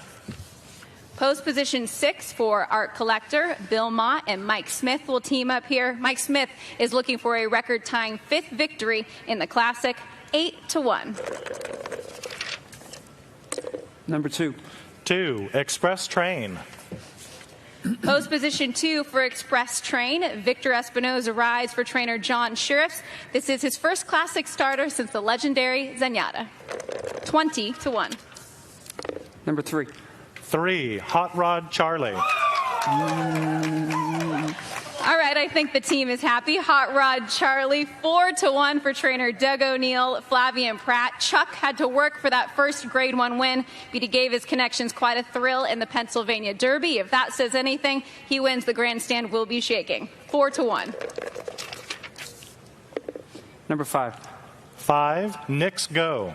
Post position 6 for Art Collector. Bill Mott and Mike Smith will team up here. Mike Smith is looking for a record-tying 5th victory in the Classic. 8-1. Number 2. 2, Express Train. Post position 2 for Express Train. Victor Espinoza rides for trainer John Sheriffs. This is his first Classic starter since the legendary Zenyatta. 20-1. Number 3. 3, Hot Rod Charlie. All right, I think the team is happy. Hot Rod Charlie, 4-1 for trainer Doug O'Neill, Flavian Pratt. Chuck had to work for that first Grade 1 win, but he gave his connections quite a thrill in the Pennsylvania Derby. If that says anything, he wins. The grandstand will be shaking. 4-1. Number 5. 5, Knicks Go.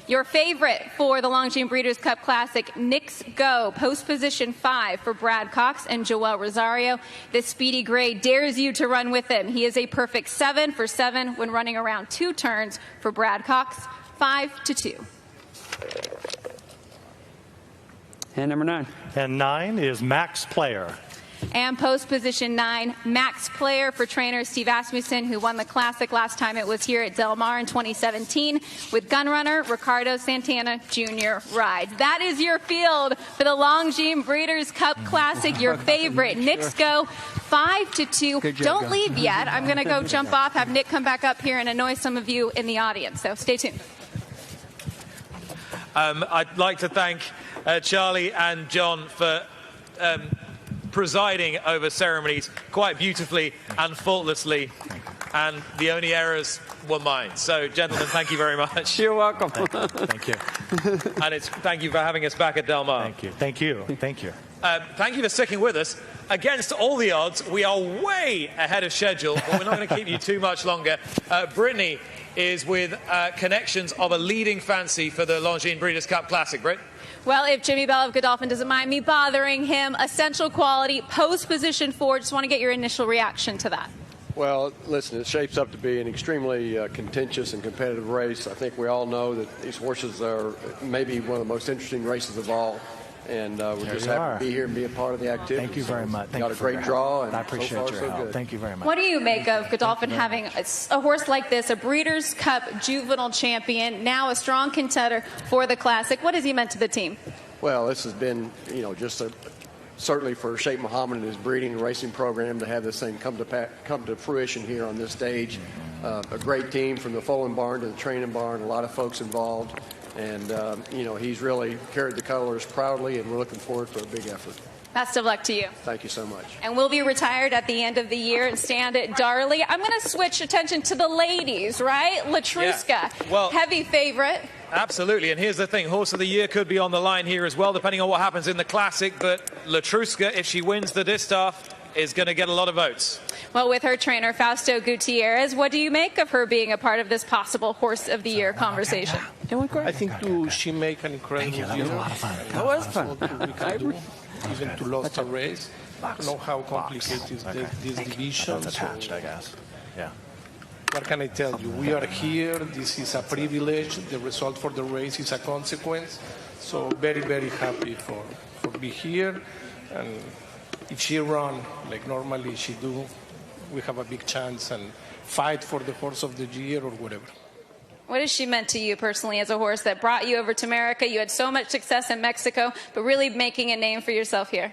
Your favorite for the Longines Breeders' Cup Classic, Knicks Go. Post position 5 for Brad Cox and Joel Rosario. This speedy gray dares you to run with him. He is a perfect 7 for 7 when running around 2 turns for Brad Cox. 5-2. And number 9. And 9 is Max Player. And post position 9, Max Player for trainer Steve Asmussen, who won the Classic last time it was here at Del Mar in 2017 with gunrunner Ricardo Santana Jr. rides. That is your field for the Longines Breeders' Cup Classic. Your favorite, Knicks Go. 5-2. Don't leave yet. I'm going to go jump off, have Nick come back up here and annoy some of you in the audience. So stay tuned. I'd like to thank Charlie and John for presiding over ceremonies quite beautifully and faultlessly, and the only errors were mine. So, gentlemen, thank you very much. You're welcome. Thank you. And thank you for having us back at Del Mar. Thank you. Thank you. Thank you. Thank you for sticking with us. Against all the odds, we are way ahead of schedule, but we're not going to keep you too much longer. Britney is with connections of a leading fancy for the Longines Breeders' Cup Classic. Brit? Well, if Jimmy Bell of Godolphin doesn't mind me bothering him, Essential Quality, post position 4. Just want to get your initial reaction to that. Well, listen, it shapes up to be an extremely contentious and competitive race. I think we all know that these horses are maybe one of the most interesting races of all. And we're just happy to be here and be a part of the activity. Thank you very much. Got a great draw, and I appreciate so far, your so help. good. Thank you very much. What do you make of Godolphin having a horse like this, a Breeders' Cup Juvenile champion, now a strong contender for the Classic? What has he meant to the team? Well, this has been, just certainly for Sheikh Mohammed and his breeding and racing program to have this thing come to fruition here on this stage. A great team from the foaling barn to the training barn, a lot of folks involved. And, he's really carried the colors proudly, and we're looking forward to a big effort. Best of luck to you. Thank you so much. And we'll be retired at the end of the year and stand at Darley. I'm going to switch attention to the ladies, right? Latruska, Yeah. Well, heavy favorite. Absolutely, and here's the thing, Horse of the Year could be on the line here as well, depending on what happens in the Classic, but Latruska, if she wins the Distaff, is going to get a lot of votes. Well, with her trainer, Fausto Gutierrez, what do you make of her being a part of this possible Horse of the Year conversation? I think she made an incredible year. That was a lot of fun. That was fun. Even to lose a race. I don't know how complicated is this division. That's attached, I guess. Yeah. What can I tell you? We are here. This is a privilege. The result for the race is a consequence. So very, very happy for be here. And if she run like normally she do, we have a big chance and fight for the Horse of the Year or whatever. What has she meant to you personally as a horse that brought you over to America? You had so much success in Mexico, but really making a name for yourself here.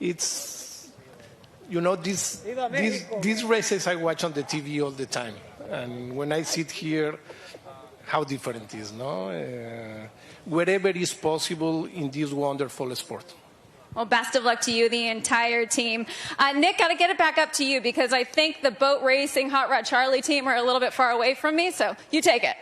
It's you know, these races I watch on the TV all the time. And when I sit here, how different it is, no? Wherever is possible in this wonderful sport. Well, best of luck to you, the entire team. Nick, got to get it back up to you because I think the boat racing Hot Rod Charlie team are a little bit far away from me, so you take it.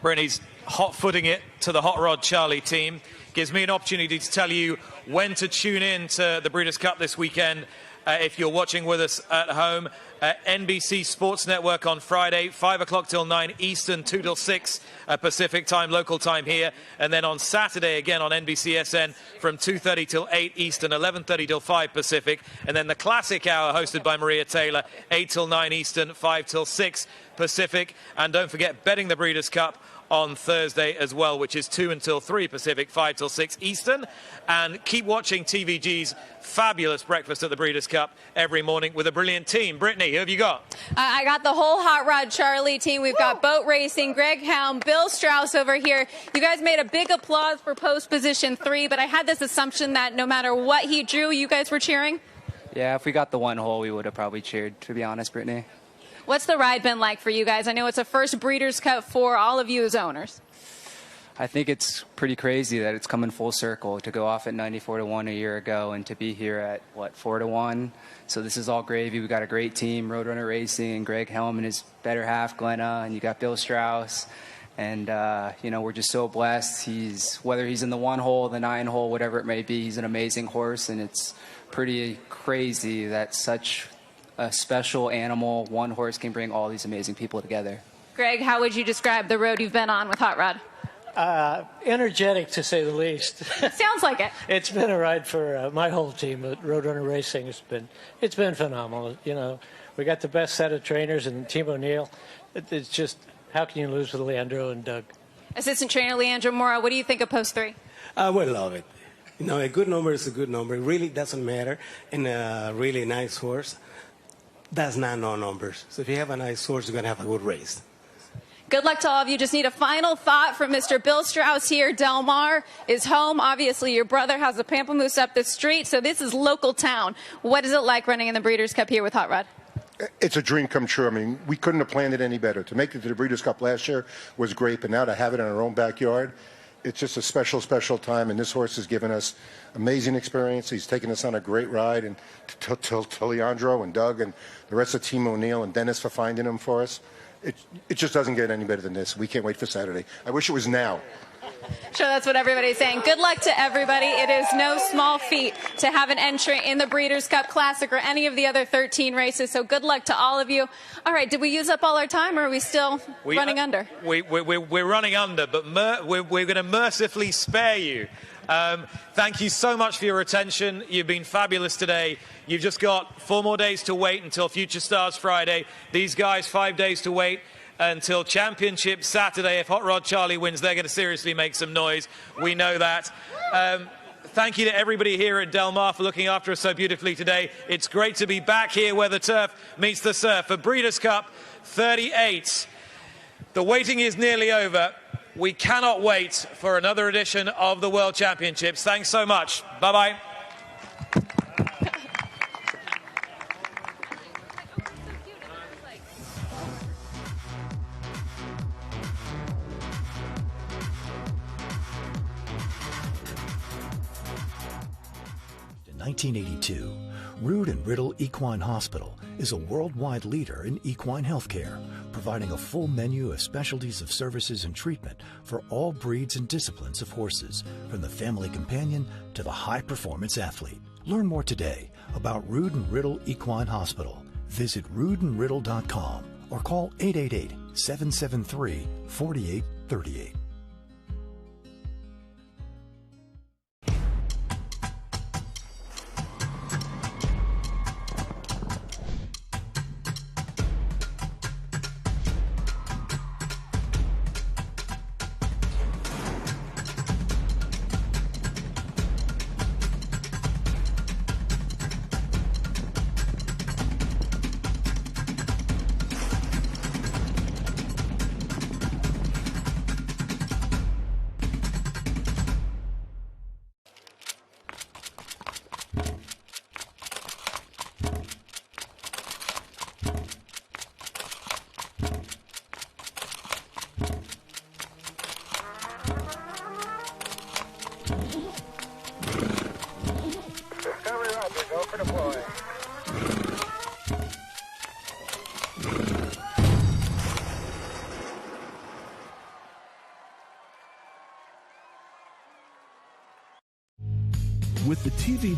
Brittany's hot-footing it to the Hot Rod Charlie team. Gives me an opportunity to tell you when to tune in to the Breeders' Cup this weekend. If you're watching with us at home, NBC Sports Network on Friday, 5 o'clock till 9 Eastern, 2 till 6 Pacific time, local time here. And then on Saturday, again on NBCSN, from 2:30 till 8 Eastern, 11:30 till 5 Pacific. And then the Classic Hour, hosted by Maria Taylor, 8 till 9 Eastern, 5 till 6 Pacific. And don't forget, Betting the Breeders' Cup on Thursday as well, which is 2 until 3 Pacific, 5 till 6 Eastern. And keep watching TVG's fabulous breakfast at the Breeders' Cup every morning with a brilliant team. Brittany, who have you got? I got the whole Hot Rod Charlie team. We've got boat racing, Greg Helm, Bill Strauss over here. You guys made a big applause for post position 3, but I had this assumption that no matter what he drew, you guys were cheering? Yeah, if we got the one hole, we would have probably cheered, to be honest, Brittany. What's the ride been like for you guys? I know it's a first Breeders' Cup for all of you as owners. I think it's pretty crazy that it's coming full circle to go off at 94-1 a year ago and to be here at, 4-1. So this is all gravy. We got a great team, Roadrunner Racing, and Greg Helm and his better half, Glenna, and you got Bill Strauss. And, we're just so blessed. Whether he's in the 1 hole, the 9 hole, whatever it may be, he's an amazing horse. And it's pretty crazy that such a special animal, one horse, can bring all these amazing people together. Greg, how would you describe the road you've been on with Hot Rod? Energetic, to say the least. Sounds like it. It's been a ride for my whole team at Roadrunner Racing. It's been phenomenal. You know, we got the best set of trainers in Team O'Neill. It's just, how can you lose with Leandro and Doug? Assistant trainer Leandro Mora, what do you think of post 3? We love it. You know, a good number is a good number. It really doesn't matter. And a really nice horse does not know numbers. So if you have a nice horse, you're going to have a good race. Good luck to all of you. Just need a final thought from Mr. Bill Strauss here. Del Mar is home. Obviously, your brother has a pamplemousse up the street, so this is local town. What is it like running in the Breeders' Cup here with Hot Rod? It's a dream come true. I mean, we couldn't have planned it any better. To make it to the Breeders' Cup last year was great, but now to have it in our own backyard, it's just a special, special time, and this horse has given us amazing experience. He's taken us on a great ride, and to Leandro and Doug and the rest of Team O'Neill and Dennis for finding him for us. It just doesn't get any better than this. We can't wait for Saturday. I wish it was now. Sure, that's what everybody's saying. Good luck to everybody. It is no small feat to have an entry in the Breeders' Cup Classic or any of the other 13 races, so good luck to all of you. All right, did we use up all our time, or are we still running under? We're running under, but we're going to mercifully spare you. Thank you so much for your attention. You've been fabulous today. You've just got 4 more days to wait until Future Stars Friday. These guys, 5 days to wait until Championship Saturday. If Hot Rod Charlie wins, they're going to seriously make some noise. We know that. Thank you to everybody here at Del Mar for looking after us so beautifully today. It's great to be back here where the turf meets the surf for Breeders' Cup 38. The waiting is nearly over. We cannot wait for another edition of the World Championships. Thanks so much. Bye-bye. In 1982, Rood Riddle Equine Hospital is a worldwide leader in equine healthcare, providing a full menu of specialties of services and treatment for all breeds and disciplines of horses, from the family companion to the high-performance athlete. Learn more today about Rood Riddle Equine Hospital. Visit roodandriddle.com or call 888-773-4838. with the TV